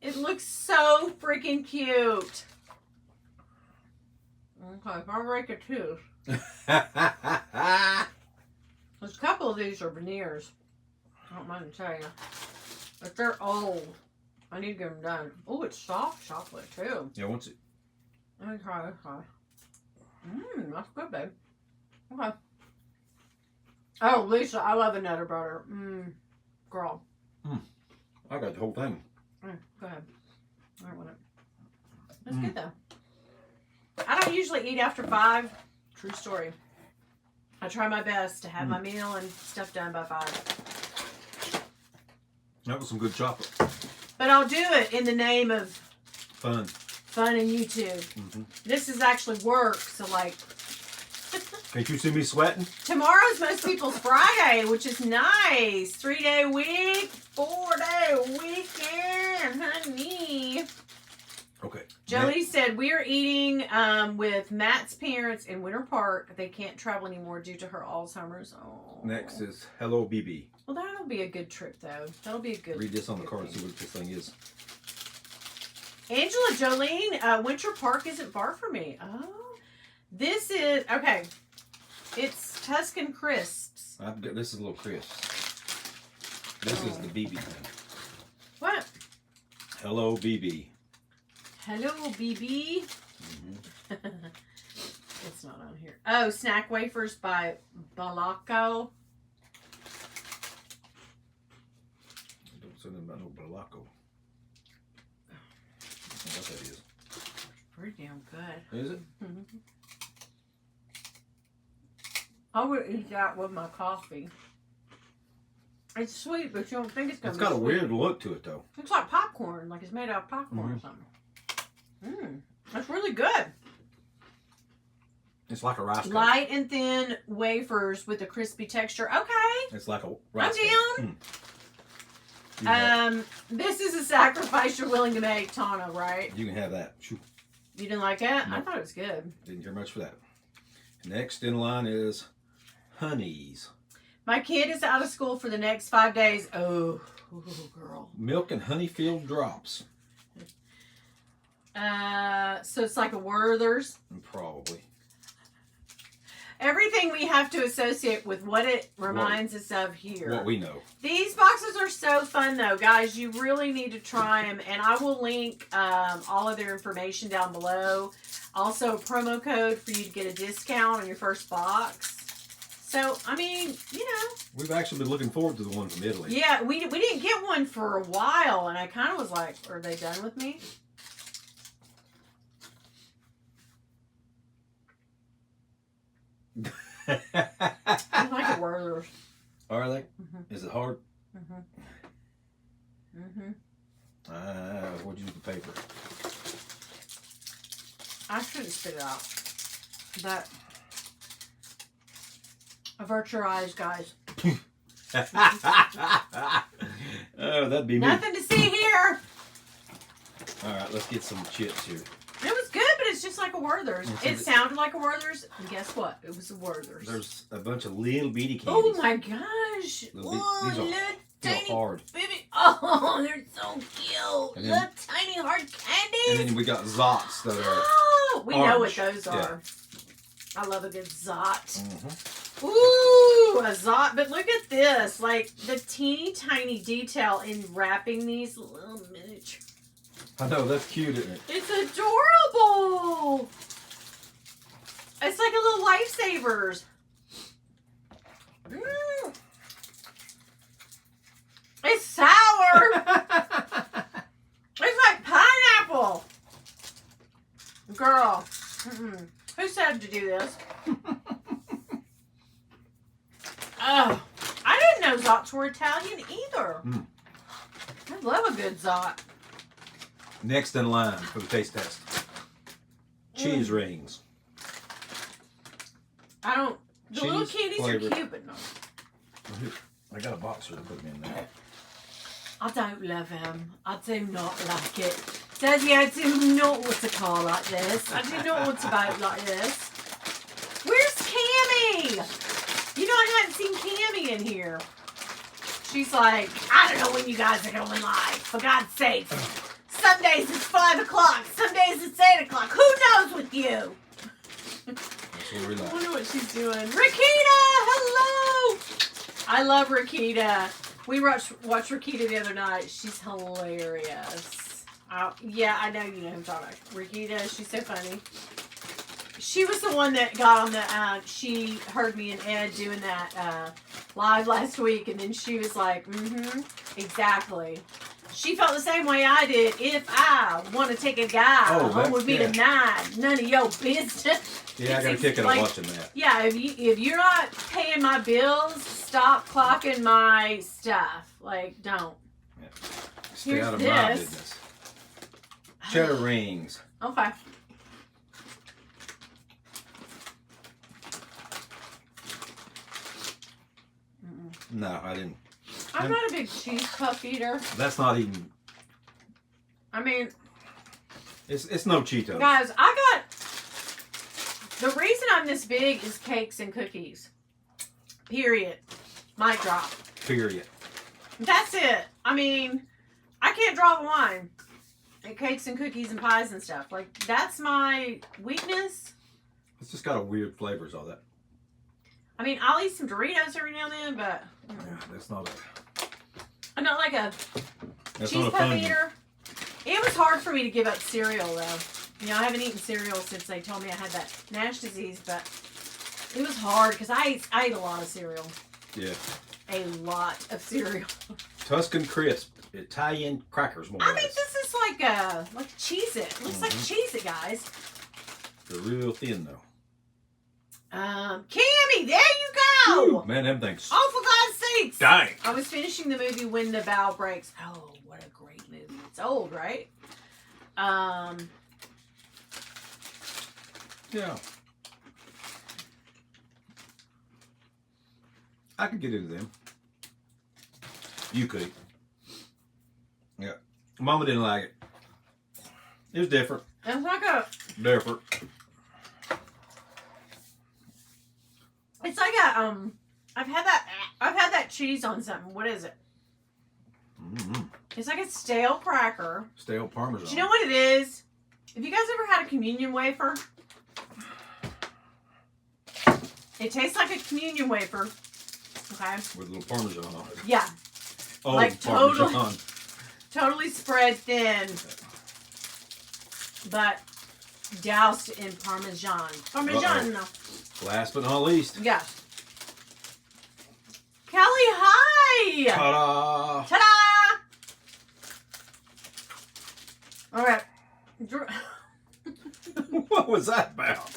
It looks so freaking cute. Okay, if I break a tooth. There's a couple of these are veneers. I don't mind to tell you. But they're old. I need to get them done. Oh, it's soft chocolate too. Yeah, once it. Let me try this one. That's good, babe. Okay. Oh, Lisa, I love a Nutter Butter. Girl. I got the whole thing. Go ahead. I don't want it. It's good though. I don't usually eat after 5. True story. I try my best to have my meal and stuff done by 5. That was some good chocolate. But I'll do it in the name of Fun and YouTube. This is actually work, so like. Can't you see me sweating? Tomorrow's most people's Friday, which is nice. 3-day week, 4-day weekend, honey. Okay. Jolie said we are eating with Matt's parents in Winter Park. They can't travel anymore due to her Alzheimer's. Oh. Next is Hello BB. Well, that'll be a good trip, though. That'll be a good. Read this on the card and see what this thing is. Angela Jolene, Winter Park isn't far from me. Oh, this is okay. It's Tuscan Crisps. I've got this is a little crisp. This is the BB thing. What? Hello BB. Hello, BB. It's not on here. Oh, Snack Wafers by Balaco. Don't say nothing about no Balaco. I don't know what that is. Pretty damn good. Is it? I would eat that with my coffee. It's sweet, but you don't think it's gonna be It's got a sweet. weird look to it, though. Looks like popcorn, like it's made out of popcorn or something. That's really good. It's like a rice cake. Light and thin wafers with a crispy texture. Okay. It's like a rice I'm down. This is a sacrifice you're willing to make, Tana, right? You can have that. Shoot. You didn't like it? Nope. I thought it was good. Didn't care much for that. Next in line is Honeys. My kid is out of school for the next 5 days. Oh, girl. Milk and honey filled drops. So it's like a Werther's. Probably. Everything we have to associate with what it reminds us of here. What we know. These boxes are so fun, though, guys. You really need to try them, and I will link all of their information down below. Also, a promo code for you to get a discount on your first box. So, I mean, you know. We've actually been looking forward to the one from Italy. Yeah, we didn't get one for a while, and I kind of was like, are they done with me? I like a Werther's. Are they? Is it hard? What'd you do with the paper? I shouldn't spit it out. But avert your eyes, guys. Oh, that'd be Nothing to see here. All right, let's get some chips here. It was good, but it's just like a Werther's. It sounded like a Werther's. And guess what? It was a Werther's. There's a bunch of little bitty candies. Oh my gosh. These are tiny hard. Baby. Oh, they're so cute. Little tiny hard candies. And then we got Zots that are we orange. know what those are. Yeah. I love a good Zot. Mm-hmm. Ooh, a Zot. But look at this. Like the teeny tiny detail in wrapping these little miniature. I know, that's cute, isn't it? It's adorable. It's like a little lifesavers. Mm. It's sour. It's like pineapple. Girl. Mm-mm. Who said to do this? Oh, I didn't know Zots were Italian either. Mm. I love a good Zot. Next in line for the taste test. Cheese rings. I don't. The little Cheese kitties flavored. are cute, but no. I got a boxer to put them in there. I don't love him. I do not like it. Daddy, I do not want to car like this. I do not want to vote like this. Where's Cammy? You know, I hadn't seen Cammy in here. She's like, I don't know when you guys are going live. For God's sake. Some days it's 5 o'clock. Some days it's 8 o'clock. Who knows with you? That's what we like. I wonder what she's doing. Rakita, hello. I love Rakita. We watched Rakita the other night. She's hilarious. Yeah, I know you know who I'm talking about. Rakita, she's so funny. She was the one that got on the, she heard me and Ed doing that live last week, and then she was like, exactly. She felt the same way I did. If I want to take a guy home with me tonight, none of your business. Yeah, I got a kick out of watching that. Yeah, if you're not paying my bills, stop clocking my stuff. Like, don't. Yeah. Stay out of my business. Cheddar rings. Okay. No, I didn't. I'm not a big cheese puff eater. That's not even. I mean, it's no Cheetos. guys, the reason I'm this big is cakes and cookies. Period. Mic drop. Period. That's it. I mean, I can't draw the line at cakes and cookies and pies and stuff. Like, that's my weakness. It's just got a weird flavors, all that. I mean, I'll eat some Doritos every now and then, but Yeah, that's not a. I'm not like a That's cheese not a puff fun eater. It was hard for me to give up cereal, though. You know, I haven't eaten cereal since they told me I had that NASH disease, but it was hard because I ate a lot of cereal. Yeah. A lot of cereal. Tuscan Crisp Italian crackers, more or I mean, less. this is like Cheez-It. Looks like Cheez-It, guys. They're real thin though. Cammy, there you go. Ooh, man, them things. Oh, for God's sakes. Dang. I was finishing the movie When the Bow Breaks. Oh, what a great movie. It's old, right? Yeah. I could get into them. You could. Yeah. Mama didn't like it. It was different. It's like a... Different. It's like a, I've had that cheese on something. What is it? It's like a stale cracker. Stale Parmesan. Do you know what it is? Have you guys ever had a communion wafer? It tastes like a communion wafer. Okay. With a little Parmesan on it. Yeah. Oh, like Parmesan. Totally spread thin. But doused in Parmesan. Parmesan. Last but not least. Yeah. Kelly, hi! Ta-da! Ta-da! All right. What was that about?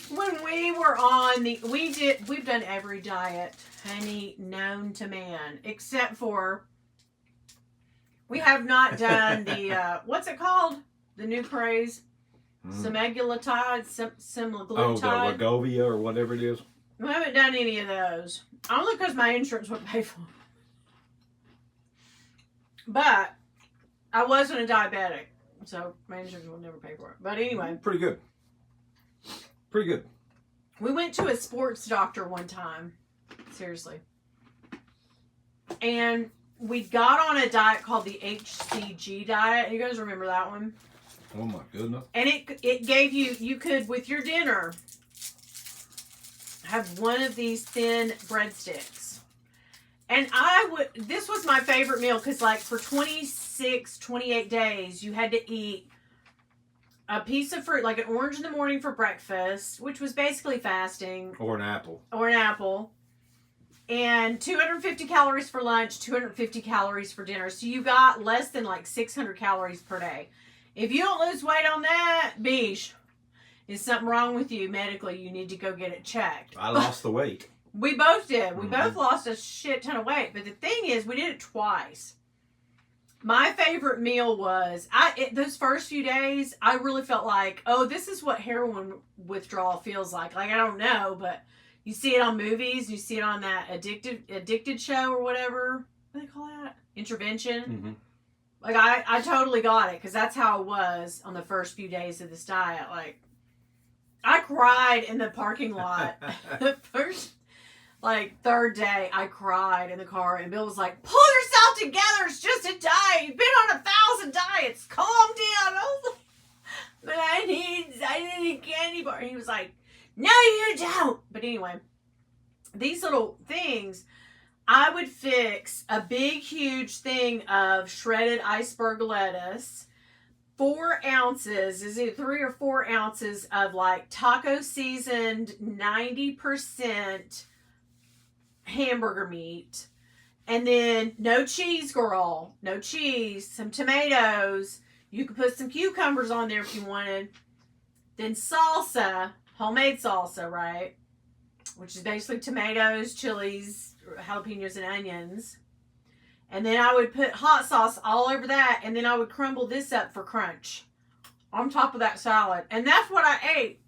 When we were on we've done every diet, honey, known to man, except for we have not done the, what's it called? The new craze? semaglutide, Oh, semaglutide. the Wegovia or whatever it is. I haven't done any of those. Only because my insurance wouldn't pay for them. But I wasn't a diabetic, so my insurance will never pay for it. But anyway. Pretty good. Pretty good. We went to a sports doctor one time. Seriously. And we got on a diet called the HCG diet. You guys remember that one? Oh my goodness. And it gave you could, with your dinner, have one of these thin breadsticks. And this was my favorite meal because like for 26, 28 days, you had to eat a piece of fruit, like an orange in the morning for breakfast, which was basically fasting. Or an apple. And 250 calories for lunch, 250 calories for dinner. So you got less than like 600 calories per day. If you don't lose weight on that, beesh, is something wrong with you medically. You need to go get it checked. I lost the weight. We both did. We both lost a shit ton of weight. But the thing is, we did it twice. My favorite meal was, those first few days, I really felt like, oh, this is what heroin withdrawal feels like. Like, I don't know, but you see it on movies. You see it on that addicted show or whatever. What do they call that? Intervention. Mm-hmm. Like, I totally got it because that's how it was on the first few days of this diet. Like, I cried in the parking lot. The first, like, third day, I cried in the car. And Bill was like, pull yourself together. It's just a diet. You've been on 1,000 diets. Calm down. I was like, but I need a candy bar. And he was like, no, you don't. But anyway, these little things, I would fix a big, huge thing of shredded iceberg lettuce, 4 ounces, is it 3 or 4 ounces of like taco seasoned 90% hamburger meat, and then no cheese, girl, no cheese, some tomatoes. You could put some cucumbers on there if you wanted. Then salsa, homemade salsa, right? Which is basically tomatoes, chilies, jalapenos, and onions. And then I would put hot sauce all over that, and then I would crumble this up for crunch on top of that salad. And that's what I ate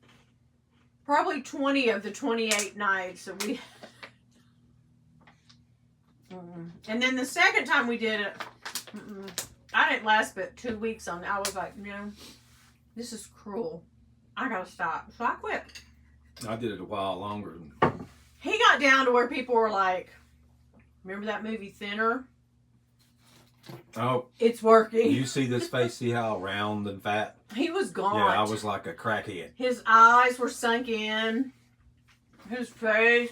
probably 20 of the 28 nights that we... And then the second time we did it, I didn't last but 2 weeks on it. I was like, this is cruel. I gotta stop. So I quit. I did it a while longer. He got down to where people were like, remember that movie Thinner? Oh. It's working. You see this face? See how round and fat? He was gone. Yeah, I was like a crackhead. His eyes were sunk in. His face.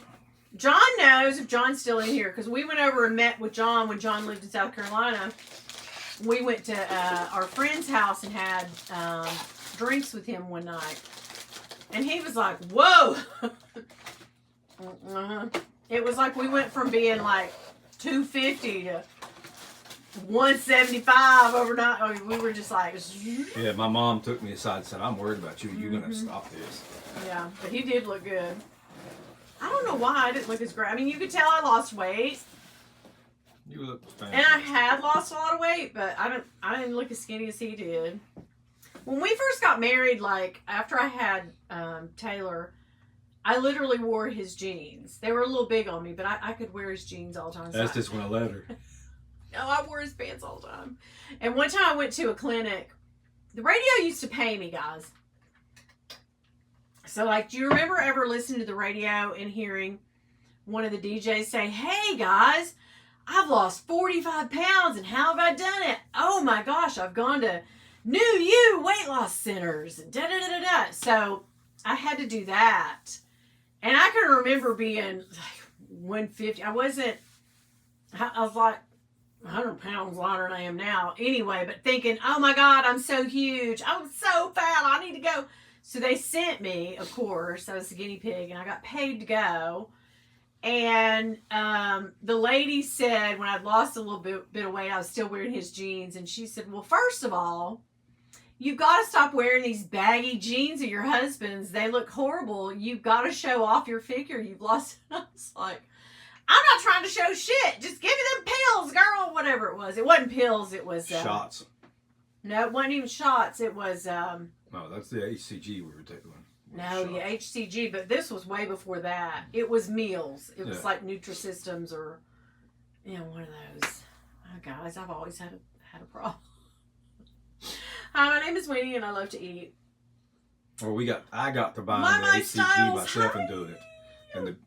John knows, if John's still in here, because we went over and met with John when John lived in South Carolina. We went to our friend's house and had drinks with him one night. And he was like, whoa. It was like we went from being like 250 to 175 overnight. I mean, we were just like... Yeah, my mom took me aside and said, I'm worried about you. You're going to stop this. Yeah, but he did look good. I don't know why I didn't look as great. I mean, you could tell I lost weight. You look fantastic. And I had lost a lot of weight, but I didn't look as skinny as he did. When we first got married, like, after I had Taylor, I literally wore his jeans. They were a little big on me, but I could wear his jeans all the time. That's just when I let her. No, I wore his pants all the time. And one time I went to a clinic. The radio used to pay me, guys. So, like, do you remember ever listening to the radio and hearing one of the DJs say, hey, guys, I've lost 45 pounds, and how have I done it? Oh, my gosh, I've gone to New You weight loss centers, and da-da-da-da-da. So, I had to do that. And I can remember being like 150. I was like 100 pounds lighter than I am now. Anyway, but thinking, oh, my God, I'm so huge. I'm so fat. I need to go. So they sent me, of course, I was a guinea pig, and I got paid to go. And the lady said, when I'd lost a little bit of weight, I was still wearing his jeans. And she said, well, first of all, you've got to stop wearing these baggy jeans of your husband's. They look horrible. You've got to show off your figure. You've lost. I was like, I'm not trying to show shit. Just give me them pills, girl, whatever it was. It wasn't pills. It was... shots. No, it wasn't even shots. It was... No, that's the HCG we were taking. No, yeah, HCG, but this was way before that. It was meals. It was like Nutrisystems or, one of those. Oh, guys, I've always had a problem. Hi, my name is Winnie, and I love to eat. Well, I got to buy the HCG myself and doing it,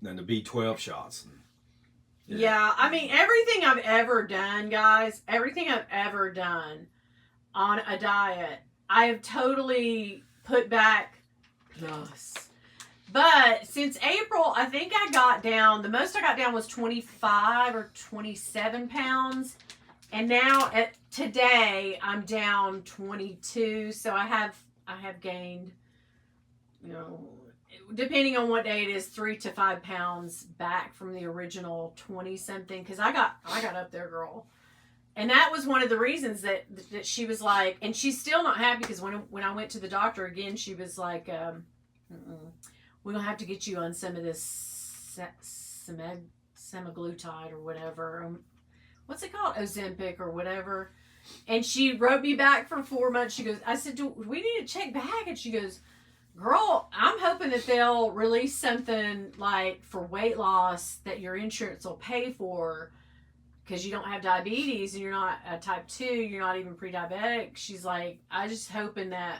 and the B12 shots. Yeah, I mean, everything I've ever done, guys, everything I've ever done on a diet, I have totally put back plus. But since April, I think I got down, the most I got down was 25 or 27 pounds. And now today I'm down 22. So I have gained, depending on what day it is, 3 to 5 pounds back from the original 20 something. Cause I got up there, girl. And that was one of the reasons that she was like, and she's still not happy because when I went to the doctor again, she was like, we're going to have to get you on some of this semaglutide or whatever. What's it called? Ozempic or whatever. And she wrote me back for 4 months. She goes, I said, do we need to check back? And she goes, girl, I'm hoping that they'll release something like for weight loss that your insurance will pay for. Because you don't have diabetes and you're not a type 2, you're not even pre-diabetic. She's like, I just hoping that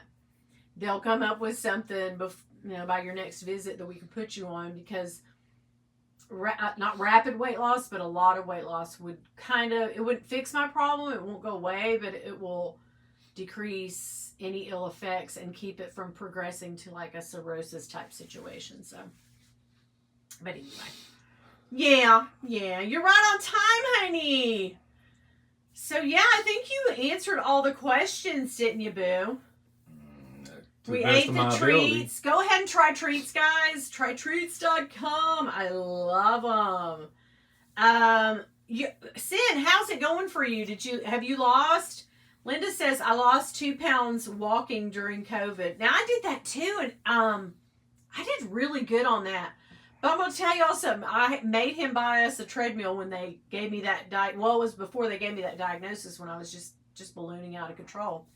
they'll come up with something by your next visit that we can put you on, because not rapid weight loss, but a lot of weight loss would it wouldn't fix my problem. It won't go away, but it will decrease any ill effects and keep it from progressing to like a cirrhosis type situation. So, but anyway. Yeah, you're right on time, honey. So, yeah, I think you answered all the questions, didn't you, boo? We ate the treats. Go ahead and try treats, guys. Try treats.com. I love them. Sin, how's it going for you? Have you lost? Linda says, I lost 2 pounds walking during COVID. Now, I did that too, and I did really good on that. But I'm going to tell y'all something. I made him buy us a treadmill when they gave me that it was before they gave me that diagnosis, when I was just ballooning out of control.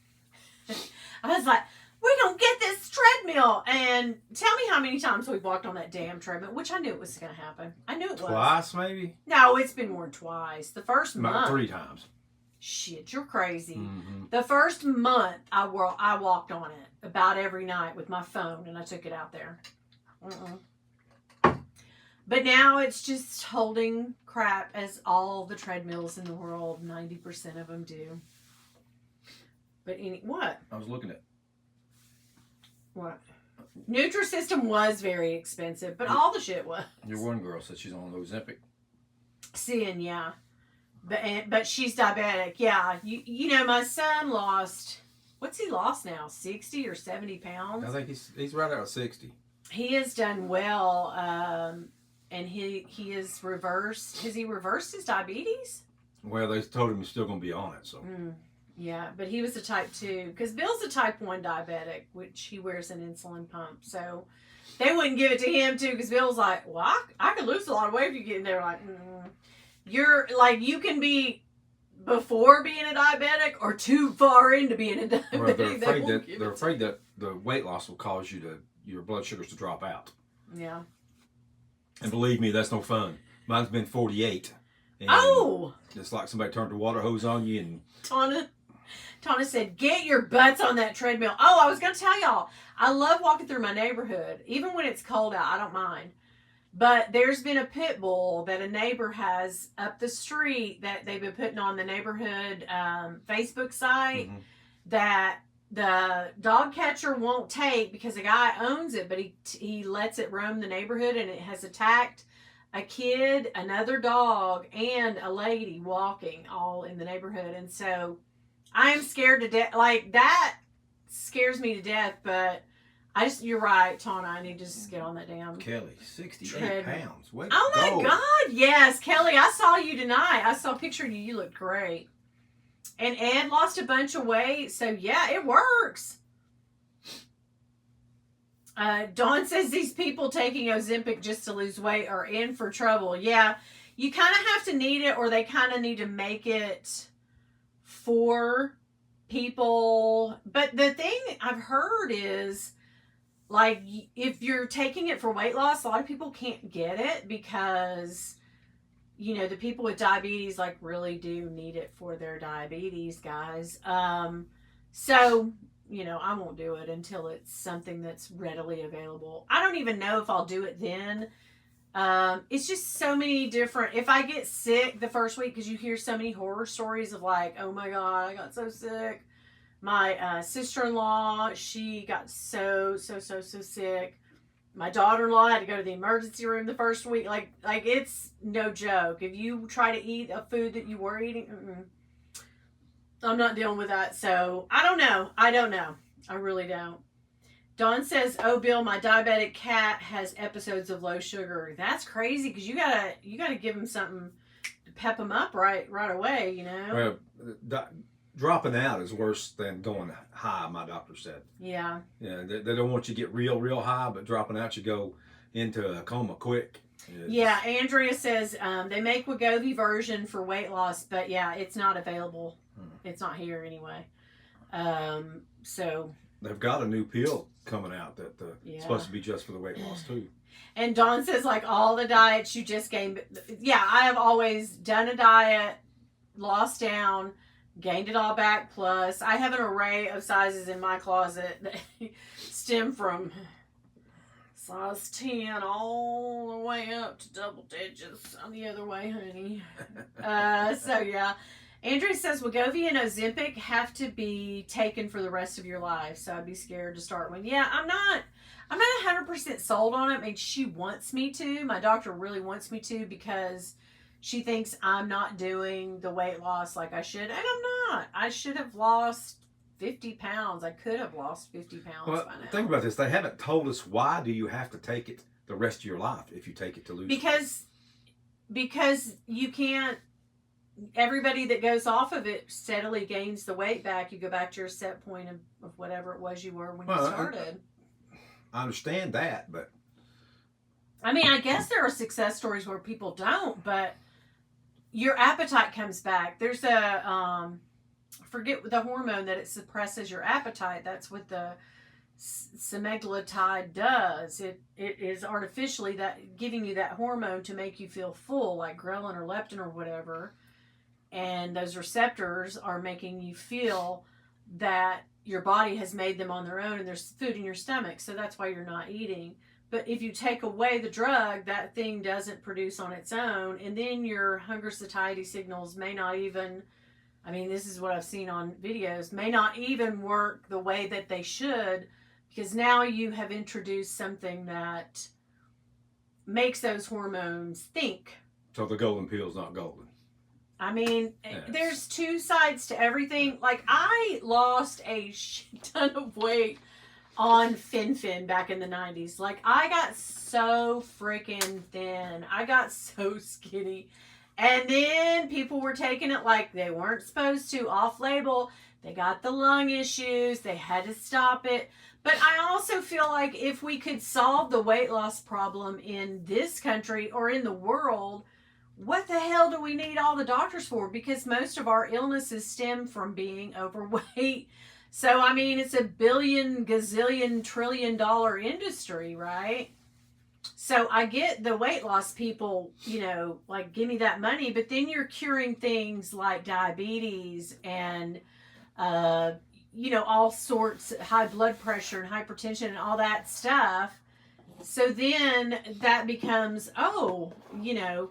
I was like, we're going to get this treadmill. And tell me how many times we've walked on that damn treadmill, which I knew it was going to happen. I knew it was. Twice, maybe? No, it's been more than twice. The first month. About 3 times. Shit, you're crazy. Mm-hmm. The first month, I walked on it about every night with my phone, and I took it out there. But now it's just holding crap, as all the treadmills in the world, 90% of them do. But what? I was looking at. What? Nutrisystem was very expensive, but all the shit was. Your one girl said she's on Ozempic. Seeing, yeah. But she's diabetic. Yeah. My son lost, what's he lost now? 60 or 70 pounds? I think he's right out of 60. He has done well. And he has reversed. Has he reversed his diabetes? Well, they told him he's still going to be on it. So. Yeah, but he was a type 2. Because Bill's a type 1 diabetic, which he wears an insulin pump. So they wouldn't give it to him, too, because Bill's like, well, I could lose a lot of weight if you get in there. Like, you're like, you can be before being a diabetic or too far into being a diabetic. Well, they're afraid that the weight loss will cause your blood sugars to drop out. Yeah. And believe me, that's no fun. Mine's been 48. And it's like somebody turned the water hose on you. And Tana said, get your butts on that treadmill. Oh, I was going to tell y'all, I love walking through my neighborhood. Even when it's cold out, I don't mind. But there's been a pit bull that a neighbor has up the street that they've been putting on the neighborhood Facebook site that the dog catcher won't take because the guy owns it, but he lets it roam the neighborhood, and it has attacked a kid, another dog, and a lady walking all in the neighborhood. And so I am scared to death. Like, that scares me to death, but you're right, Tana. I need to just get on that damn Kelly, 68 pounds. Oh my God, yes, Kelly. I saw you tonight. I saw a picture of you. You looked great. And Ed lost a bunch of weight, so yeah, it works. Dawn says these people taking Ozempic just to lose weight are in for trouble. Yeah, you kind of have to need it, or they kind of need to make it for people, but the thing I've heard is, like, if you're taking it for weight loss, a lot of people can't get it because, you know, the people with diabetes, like, really do need it for their diabetes, guys. So, you know, I won't do it until it's something that's readily available. I don't even know if I'll do it then. It's just so many different, if I get sick the first week, because you hear so many horror stories of like, oh my God, I got so sick. My sister-in-law, she got so sick. My daughter-in-law had to go to the emergency room the first week. Like it's no joke. If you try to eat a food that you were eating, I'm not dealing with that. So I don't know. I really don't. Dawn says, "Oh, Bill, my diabetic cat has episodes of low sugar." That's crazy because you gotta give him something to pep him up right away. You know. Well, dropping out is worse than going high. My doctor said. Yeah. Yeah, they don't want you to get real high, but dropping out, you go into a coma quick. Yeah, Andrea says they make Wegovy version for weight loss, but yeah, it's not available. It's not here anyway. So. They've got a new pill coming out that supposed to be just for the weight loss too. And Dawn says, like, all the diets you just gained. Yeah, I have always done a diet, lost down, gained it all back. Plus, I have an array of sizes in my closet that stem from size 10 all the way up to double digits. I'm the other way, honey. So, yeah. Andrea says Wegovy and Ozempic have to be taken for the rest of your life, so I'd be scared to start one. Yeah, I'm not 100% sold on it. I mean, she wants me to. My doctor really wants me to because she thinks I'm not doing the weight loss like I should, and I'm not. I should have lost 50 pounds. I could have lost 50 pounds by now. Think about this. They haven't told us why do you have to take it the rest of your life if you take it to lose because you can't. Everybody that goes off of it steadily gains the weight back. You go back to your set point of whatever it was you were when you started. I understand that, but I mean, I guess there are success stories where people don't, but your appetite comes back. There's a forget the hormone that it suppresses your appetite. That's what the semaglutide does. It is artificially that giving you that hormone to make you feel full, like ghrelin or leptin or whatever. And those receptors are making you feel that your body has made them on their own and there's food in your stomach. So that's why you're not eating. But if you take away the drug, that thing doesn't produce on its own. And then your hunger satiety signals may not even, I mean, this is what I've seen on videos, may not even work the way that they should, because now you have introduced something that makes those hormones think. So the golden pill is not golden. I mean, there's two sides to everything. Like, I lost a shit ton of weight on Fin back in the 90s. Like, I got so freaking thin. I got so skinny. And then people were taking it like they weren't supposed to, off-label. They got the lung issues. They had to stop it. But I also feel like if we could solve the weight loss problem in this country or in the world, what the hell do we need all the doctors for? Because most of our illnesses stem from being overweight. So, I mean, it's a billion, gazillion, trillion dollar industry, right? So I get the weight loss people, you know, like, give me that money. But then you're curing things like diabetes and, you know, all sorts of high blood pressure and hypertension and all that stuff. So then that becomes, oh, you know,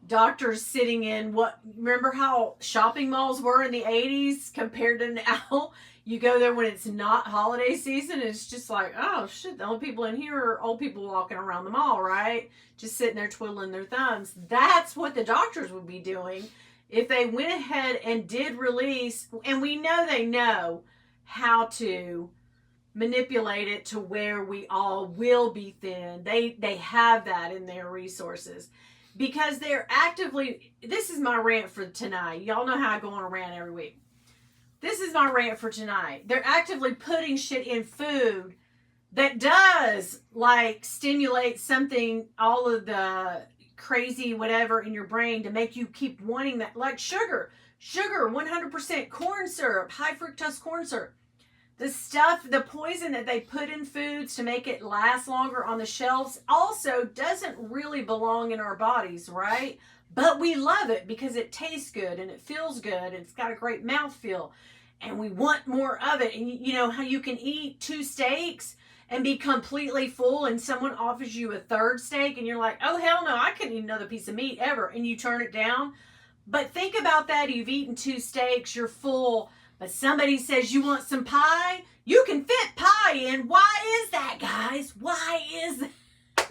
doctors sitting in remember how shopping malls were in the 80s compared to now? You go there when it's not holiday season, it's just like, oh shit, the only people in here are old people walking around the mall, right? Just sitting there twiddling their thumbs. That's what the doctors would be doing if they went ahead and did release, and we know they know how to manipulate it to where we all will be thin. They have that in their resources. Because they're actively, this is my rant for tonight. Y'all know how I go on a rant every week. This is my rant for tonight. They're actively putting shit in food that does, like, stimulate something, all of the crazy whatever in your brain to make you keep wanting that. Like sugar. Sugar, 100% corn syrup, high fructose corn syrup. The stuff, the poison that they put in foods to make it last longer on the shelves also doesn't really belong in our bodies, right? But we love it because it tastes good and it feels good and it's got a great mouthfeel and we want more of it. And you know how you can eat 2 steaks and be completely full and someone offers you a 3rd steak and you're like, oh hell no, I couldn't eat another piece of meat ever, and you turn it down. But think about that. You've eaten 2 steaks, you're full, but somebody says you want some pie. You can fit pie in. Why is that, guys? Why is that?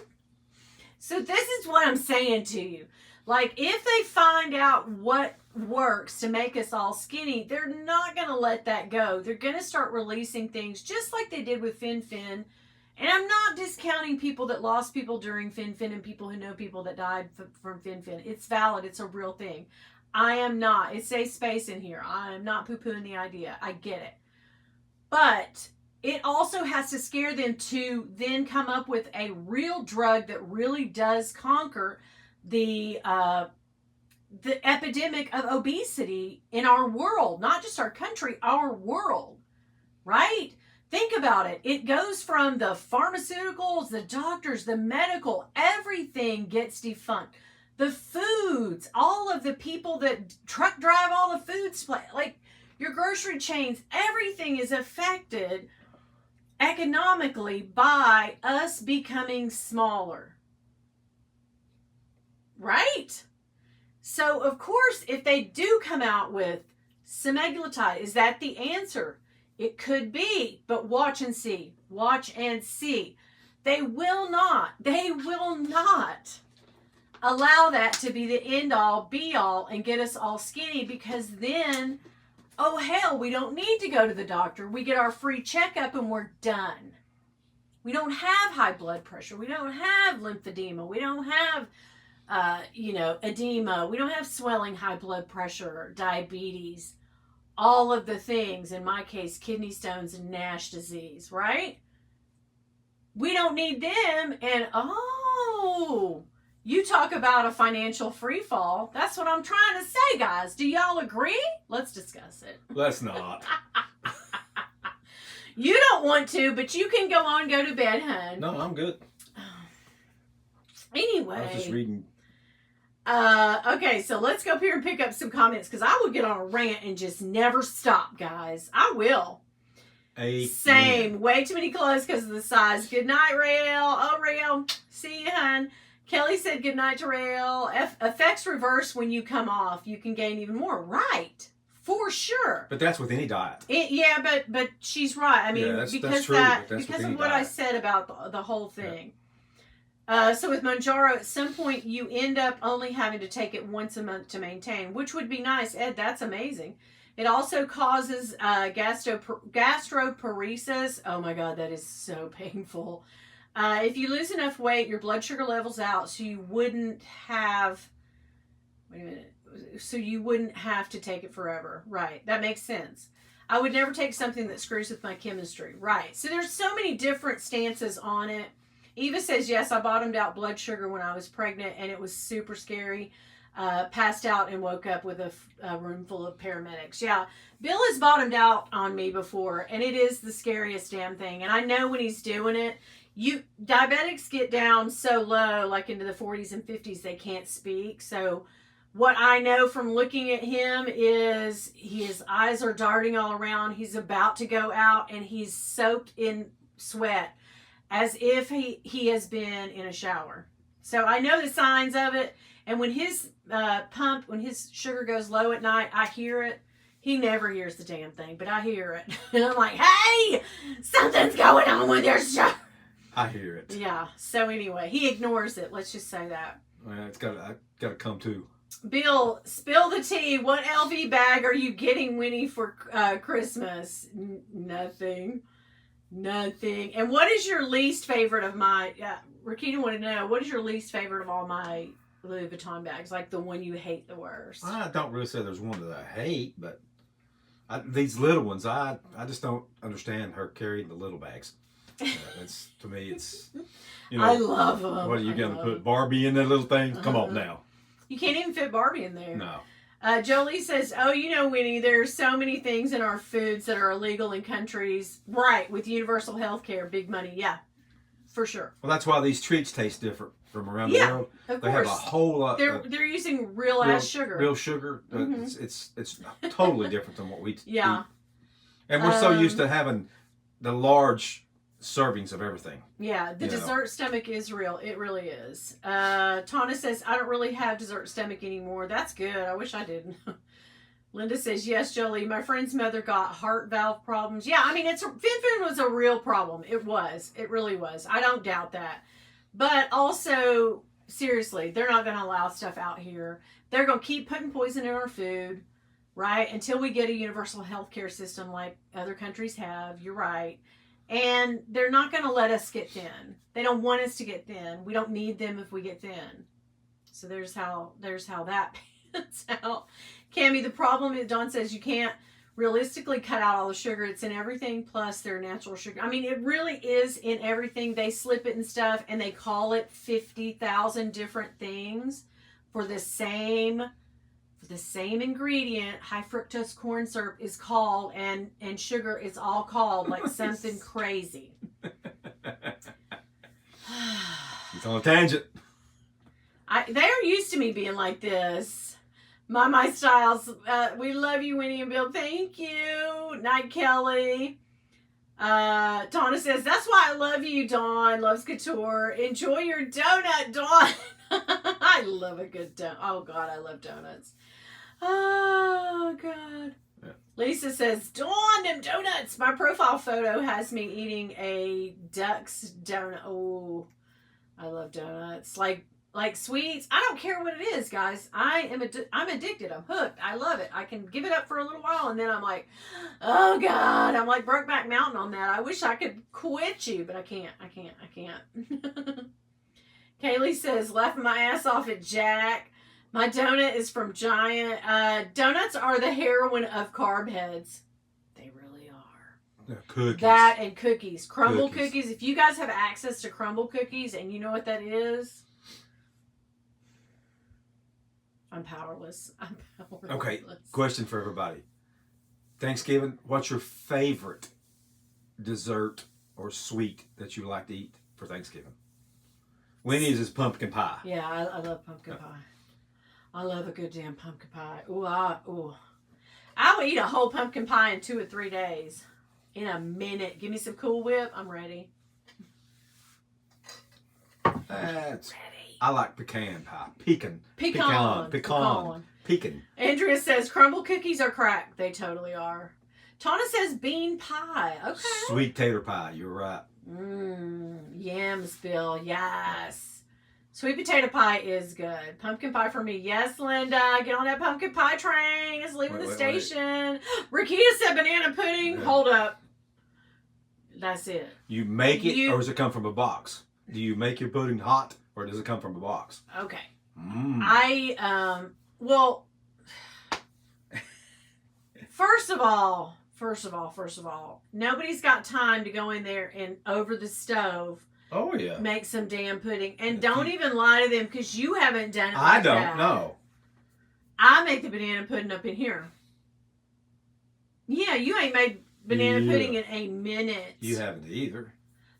So this is what I'm saying to you. Like, if they find out what works to make us all skinny, they're not going to let that go. They're going to start releasing things just like they did with Fin. And I'm not discounting people that lost people during Fin and people who know people that died from Fin. It's valid. It's a real thing. I am not. It's safe space in here. I am not poo-pooing the idea. I get it. But it also has to scare them to then come up with a real drug that really does conquer the epidemic of obesity in our world. Not just our country, our world. Right? Think about it. It goes from the pharmaceuticals, the doctors, the medical, everything gets defunct. The foods, all of the people that truck drive all the food supply, like your grocery chains, everything is affected economically by us becoming smaller. Right? So, of course, if they do come out with semaglutide, is that the answer? It could be, but watch and see. Watch and see. They will not allow that to be the end all be all and get us all skinny, because then, oh hell, we don't need to go to the doctor. We get our free checkup and we're done. We don't have high blood pressure. We don't have lymphedema. We don't have, edema. We don't have swelling, high blood pressure, diabetes, all of the things, in my case, kidney stones and NASH disease, right? We don't need them. And, you talk about a financial free fall. That's what I'm trying to say, guys. Do y'all agree? Let's discuss it. Let's not. You don't want to, but you can go on and go to bed, hun. No, I'm good. Anyway. I was just reading. Okay, so let's go up here and pick up some comments, because I will get on a rant and just never stop, guys. I will. Same. Way too many clothes because of the size. Good night, Rael. Oh, Rael. See you, hun. Kelly said good night to Rael. Effects reverse when you come off. You can gain even more. Right. For sure. But that's with any diet. But she's right. I mean, that's because true, because of what I said about the whole thing. Yeah. So with Mounjaro, at some point you end up only having to take it once a month to maintain, which would be nice. Ed, that's amazing. It also causes gastroparesis. Oh my God, that is so painful. If you lose enough weight, your blood sugar levels out, so you wouldn't have. Wait a minute. So you wouldn't have to take it forever. Right. That makes sense. I would never take something that screws with my chemistry. Right. So there's so many different stances on it. Eva says, yes, I bottomed out blood sugar when I was pregnant, and it was super scary. Passed out and woke up with a room full of paramedics. Yeah, Bill has bottomed out on me before, and it is the scariest damn thing. And I know when he's doing it, diabetics get down so low, like into the 40s and 50s, they can't speak. So what I know from looking at him is his eyes are darting all around. He's about to go out, and he's soaked in sweat as if he has been in a shower. So I know the signs of it. And when his when his sugar goes low at night, I hear it. He never hears the damn thing, but I hear it. And I'm like, hey, something's going on with your sugar. I hear it. Yeah. So anyway, he ignores it. Let's just say that. Well, I got to come too. Bill, spill the tea. What LV bag are you getting Winnie for Christmas? Nothing. And what is your least favorite of my... Rakita wanted to know, what is your least favorite of all my Louis Vuitton bags? Like the one you hate the worst? I don't really say there's one that I hate, but these little ones, I just don't understand her carrying the little bags. To me, it's... I love them. What are you going to put Barbie in that little thing? Come on now. You can't even fit Barbie in there. No. Jolie says, oh, you know, Winnie, there's so many things in our foods that are illegal in countries. Right, with universal health care, big money. Yeah, for sure. Well, that's why these treats taste different from around the world. Of they course. have a whole lot. They're using real-ass sugar. Real sugar. It's totally different than what we eat. And we're so used to having the large servings of everything. Yeah, the dessert stomach is real. It really is. Tana says, I don't really have dessert stomach anymore. That's good. I wish I didn't. Linda says, yes, Jolie, my friend's mother got heart valve problems. Yeah, I mean, Fin was a real problem. It was. It really was. I don't doubt that. But also, seriously, they're not going to allow stuff out here. They're going to keep putting poison in our food, right? Until we get a universal health care system like other countries have. You're right. And they're not going to let us get thin. They don't want us to get thin. We don't need them if we get thin. So there's how that pans out. Cammie, the problem is, Dawn says, you can't realistically cut out all the sugar. It's in everything, plus their natural sugar. I mean, it really is in everything. They slip it and stuff, and they call it 50,000 different things for the same ingredient. High fructose corn syrup is called, and sugar is all called like something crazy. It's on a tangent. They're used to me being like this. My Styles, we love you, Winnie and Bill. Thank you. Night Kelly. Donna says, that's why I love you, Dawn. Loves Couture. Enjoy your donut, Dawn. I love a good donut. Oh, God, I love donuts. Oh, God. Yeah. Lisa says, Dawn, them donuts. My profile photo has me eating a Duck's donut. Oh, I love donuts. Like sweets. I don't care what it is, guys. I'm addicted. I'm hooked. I love it. I can give it up for a little while, and then I'm like, oh, God. I'm like Brokeback Mountain on that. I wish I could quit you, but I can't. I can't. Kaylee says, laughing my ass off at Jack. My donut is from Giant. Donuts are the heroin of carb heads. They really are. Cookies. That and cookies. Crumble cookies. If you guys have access to crumble cookies and you know what that is, I'm powerless. Okay, question for everybody. Thanksgiving, what's your favorite dessert or sweet that you like to eat for Thanksgiving? Winnie's is pumpkin pie. Yeah, I love pumpkin pie. I love a good damn pumpkin pie. Ooh, I will eat a whole pumpkin pie in 2 or 3 days. In a minute. Give me some Cool Whip. I'm ready. I like pecan pie. Pecan. Andrea says crumble cookies are crack. They totally are. Tana says bean pie. Okay. Sweet tater pie. You're right. Yams, Bill. Yes. Sweet potato pie is good. Pumpkin pie for me. Yes, Linda. Get on that pumpkin pie train. It's leaving the station. Rakita said banana pudding. Yeah. Hold up. That's it. You make it, or does it come from a box? Do you make your pudding hot, or does it come from a box? Okay. Well, first of all, nobody's got time to go in there and over the stove. Oh, yeah. Make some damn pudding. And don't even lie to them because you haven't done it I don't know. I make the banana pudding up in here. Yeah, you ain't made banana pudding in a minute. You haven't either.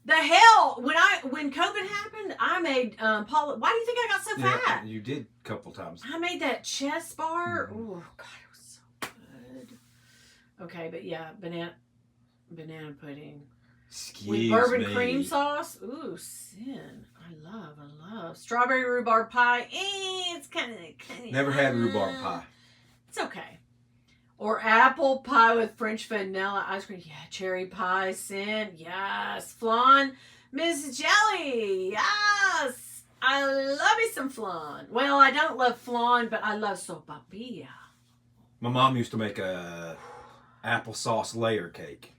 The hell, when COVID happened, I made Paula. Why do you think I got so fat? You did a couple times. I made that chest bar. Oh God, it was so good. Okay, but yeah, banana pudding with bourbon cream sauce. Ooh, sin. I love strawberry rhubarb pie. It's kind of never had rhubarb pie. It's okay. Or apple pie with French vanilla ice cream. Yeah, cherry pie, sin. Yes. Flan. Miss Jelly. Yes. I love me some flan. Well, I don't love flan, but I love sopapilla. My mom used to make a applesauce layer cake.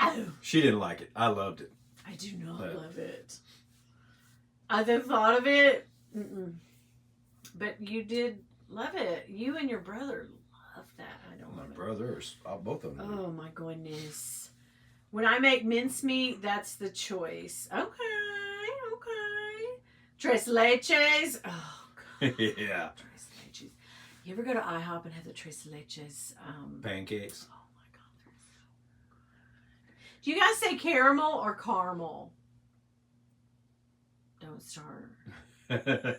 Oh. She didn't like it. I loved it. I do not love it. I the thought of it. But you did love it. You and your brother love that. I don't love it. My brothers, both of them. Oh my goodness. When I make mincemeat, that's the choice. Okay. Tres leches. Oh God. Yeah. Tres leches. You ever go to IHOP and have the tres leches? Pancakes. Oh my God, they're so good. Do you guys say caramel or caramel? Don't start. Okay.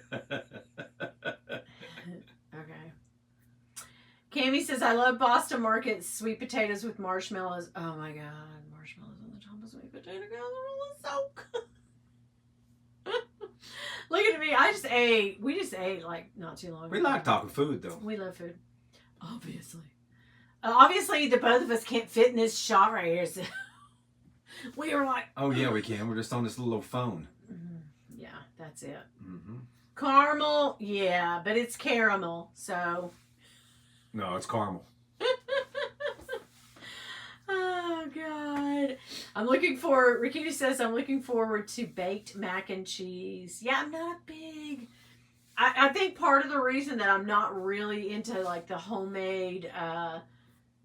Cami says, I love Boston Market sweet potatoes with marshmallows. Oh my God, marshmallows on the top of sweet potato casserole is so good. Look at me. We just ate like not too long ago. We like talking food though. We love food. Obviously. Obviously, the both of us can't fit in this shot right here. So we were like, oh yeah, we can. We're just on this little phone. Yeah, that's it. Mm-hmm. Caramel, yeah, but it's caramel, so. No, it's caramel. Oh God. Rikita says, I'm looking forward to baked mac and cheese. Yeah, I'm not big. I think part of the reason that I'm not really into like the homemade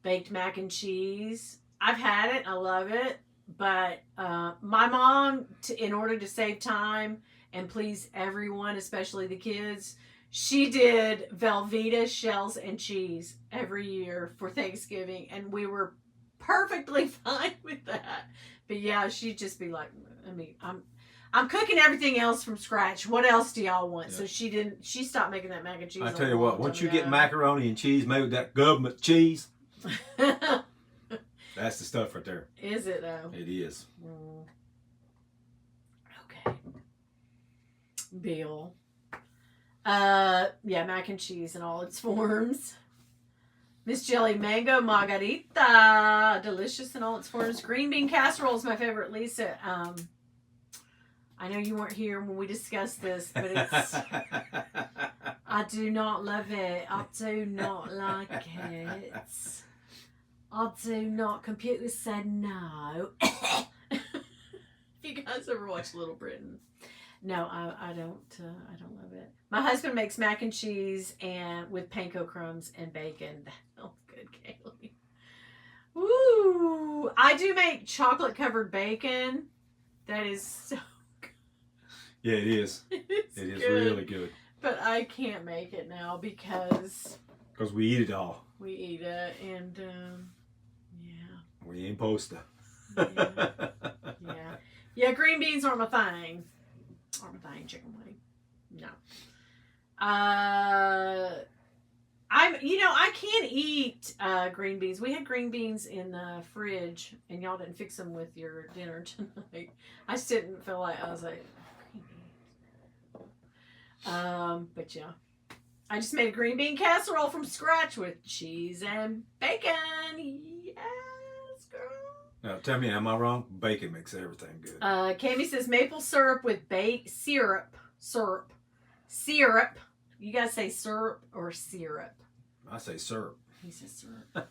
baked mac and cheese, I've had it, I love it, but my mom, in order to save time and please everyone, especially the kids, she did Velveeta shells and cheese every year for Thanksgiving, and we were perfectly fine with that. But yeah, she'd just be like, I mean, I'm cooking everything else from scratch. What else do y'all want? Yeah. So she stopped making that mac and cheese. I tell you what, once you get macaroni and cheese made with that government cheese, that's the stuff right there. Is it though? It is. Okay. Bill. Yeah, mac and cheese in all its forms. Miss Jelly Mango Margarita, delicious in all its forms. Green bean casserole is my favorite, Lisa. I know you weren't here when we discussed this, but it's. I do not love it. I do not like it. I do not. Computer said no. If you guys ever watched Little Britain. No, I don't love it. My husband makes mac and cheese and with panko crumbs and bacon. That smells good, Kaylee. Woo! I do make chocolate covered bacon. That is so good. Yeah, it is. It is really good. But I can't make it now because we eat it all. We eat it, and yeah. We ain't supposed to. Yeah. Green beans aren't my thing. Chicken wing. No. I can't eat green beans. We had green beans in the fridge, and y'all didn't fix them with your dinner tonight. I just didn't feel like, I was like, green beans. But yeah. I just made a green bean casserole from scratch with cheese and bacon. Yes, girl. Now, tell me, am I wrong? Bacon makes everything good. Cami says maple syrup with syrup. You guys say syrup or syrup? I say syrup. He says syrup.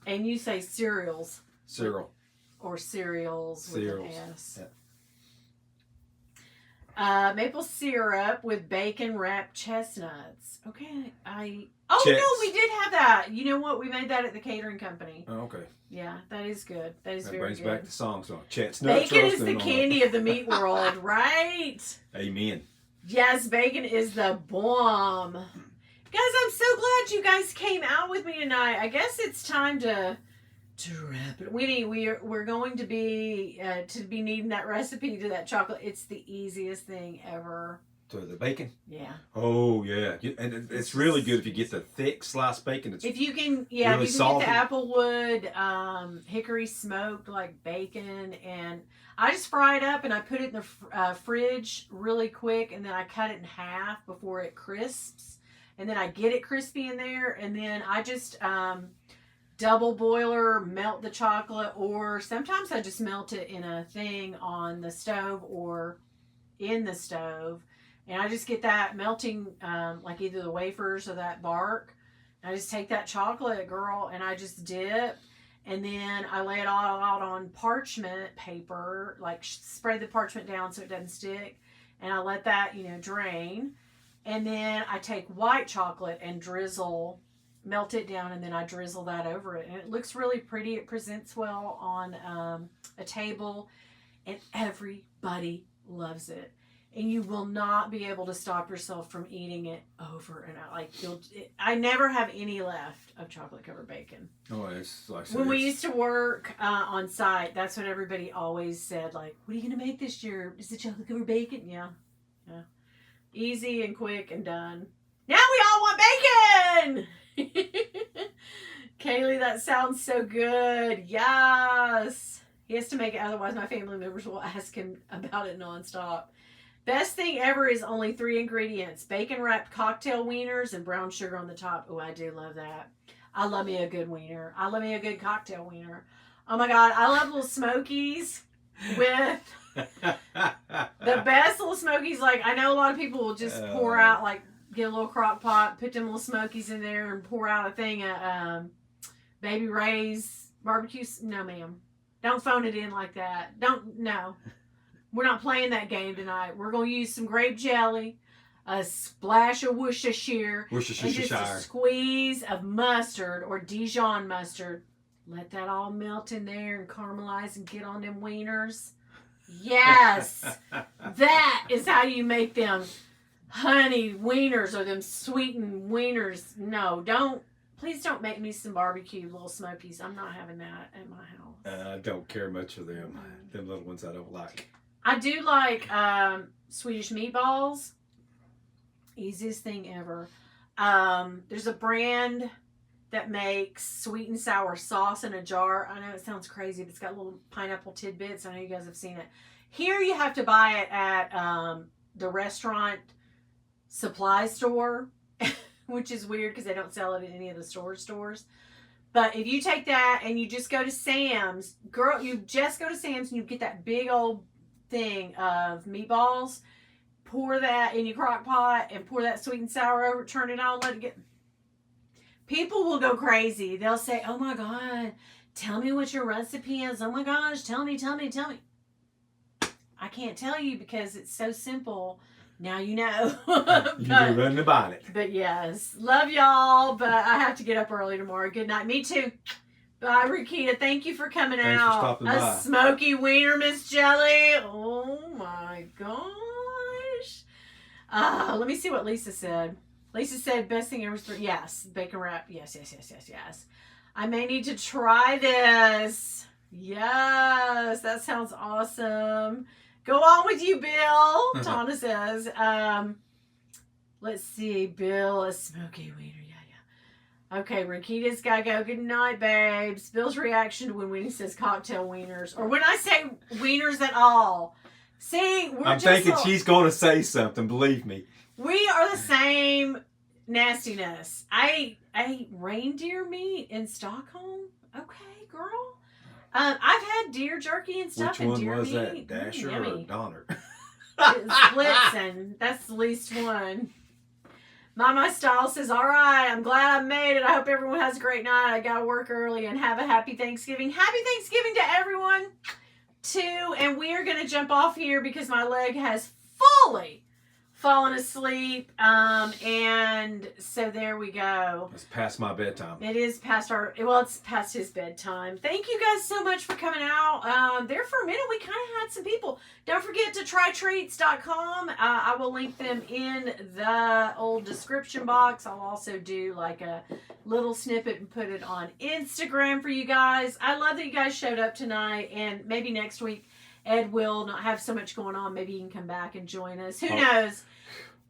And you say cereals. Cereal. Or cereals with an S. Yeah. Maple syrup with bacon wrapped chestnuts. Okay, no, we did have that. You know what? We made that at the catering company. Oh, okay. Yeah, that is good. That is very good. That brings back the song. Chestnuts. Bacon is the candy of the meat world, right? Amen. Yes, bacon is the bomb. Guys, I'm so glad you guys came out with me tonight. I guess it's time to wrap it. Winnie, we're going to be needing that recipe to that chocolate. It's the easiest thing ever. To the bacon? Yeah. Oh, yeah. And it's really good if you get the thick sliced bacon. It's if you can really get the salty. applewood hickory smoked like bacon, and I just fry it up and I put it in the fridge really quick, and then I cut it in half before it crisps, and then I get it crispy in there, and then I just double boiler melt the chocolate, or sometimes I just melt it in a thing on the stove or in the stove. And I just get that melting, like either the wafers or that bark. And I just take that chocolate, girl, and I just dip. And then I lay it all out on parchment paper, like spray the parchment down so it doesn't stick. And I let that, drain. And then I take white chocolate and melt it down, and then I drizzle that over it. And it looks really pretty. It presents well on a table. And everybody loves it. and you will not be able to stop yourself from eating it over and out. Like I never have any left of chocolate covered bacon. Oh, it's like when we used to work on site, that's what everybody always said. Like, what are you gonna make this year? Is it chocolate covered bacon? Yeah. Easy and quick and done. Now we all want bacon. Kaylee, that sounds so good. Yes. He has to make it, otherwise my family members will ask him about it nonstop. Best thing ever is only 3 ingredients. Bacon wrapped cocktail wieners and brown sugar on the top. Oh, I do love that. I love me a good wiener. I love me a good cocktail wiener. Oh my God. I love little smokies with the best little smokies. Like, I know a lot of people will just pour out, like, get a little crock pot, put them little smokies in there and pour out a thing of Baby Ray's barbecue. No, ma'am. Don't phone it in like that. No. We're not playing that game tonight. We're going to use some grape jelly, a splash of Worcestershire, and just a squeeze of mustard or Dijon mustard. Let that all melt in there and caramelize and get on them wieners. Yes. That is how you make them honey wieners or them sweetened wieners. No, please don't make me some barbecue little smokies. I'm not having that at my house. I don't care much for them. Them little ones I don't like. I do like Swedish meatballs. Easiest thing ever. There's a brand that makes sweet and sour sauce in a jar. I know it sounds crazy, but it's got little pineapple tidbits. I know you guys have seen it. Here you have to buy it at the restaurant supply store, which is weird because they don't sell it at any of the stores. But if you take that and you just go to Sam's, girl, you just go to Sam's and you get that big old thing of meatballs, pour that in your crock pot and pour that sweet and sour over, turn it on, let it get. People will go crazy. They'll say, oh my God, tell me what your recipe is. Oh my gosh, tell me. I can't tell you because it's so simple. Now you know. You've been running about it. But yes, love y'all, but I have to get up early tomorrow. Good night. Me too. Bye, Rakita. Thank you for coming Thanks out. For stopping by. A smoky wiener, Miss Jelly. Oh my gosh. Let me see what Lisa said. Lisa said best thing ever. Yes, bacon wrap. Yes. I may need to try this. Yes, that sounds awesome. Go on with you, Bill. Tana says. Let's see, Bill, a smoky wiener. Yeah. Okay, Rakita's got to go. Good night, babes. Bill's reaction when Winnie says cocktail wieners, or when I say wieners at all. See, I'm thinking she's going to say something. Believe me. We are the same nastiness. I ate reindeer meat in Stockholm. Okay, girl. I've had deer jerky and stuff. Which one deer was meat. that? Dasher or Donner? Blitzen. That's the least one. My style says, all right, I'm glad I made it. I hope everyone has a great night. I got to work early and have a happy Thanksgiving. Happy Thanksgiving to everyone, too. And we are going to jump off here because my leg has fully fallen asleep. And so there we go. It's past my bedtime. It is past it's past his bedtime. Thank you guys so much for coming out. There for a minute, we kind of had some people. Don't forget to trytreats.com. I will link them in the old description box. I'll also do like a little snippet and put it on Instagram for you guys. I love that you guys showed up tonight, and maybe next week Ed will not have so much going on. Maybe he can come back and join us. Who knows?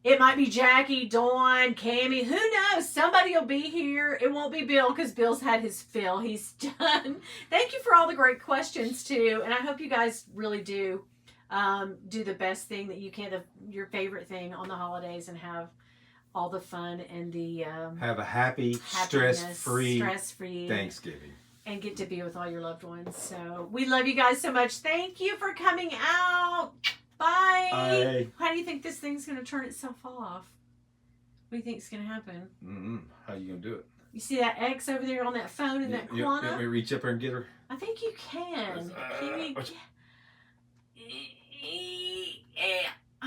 It might be Jackie, Dawn, Cammie. Who knows? Somebody will be here. It won't be Bill because Bill's had his fill. He's done. Thank you for all the great questions, too. And I hope you guys really do the best thing that you can, your favorite thing on the holidays, and have all the fun and the... have a happy, stress-free Thanksgiving. And get to be with all your loved ones. So we love you guys so much. Thank you for coming out. Bye. Bye. How do you think this thing's going to turn itself off? What do you think is going to happen? How are you going to do it? You see that X over there on that phone in that corner? You want me to reach up there and get her? I think you can.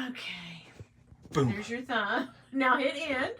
Okay. Boom. There's your thumb. Now hit end.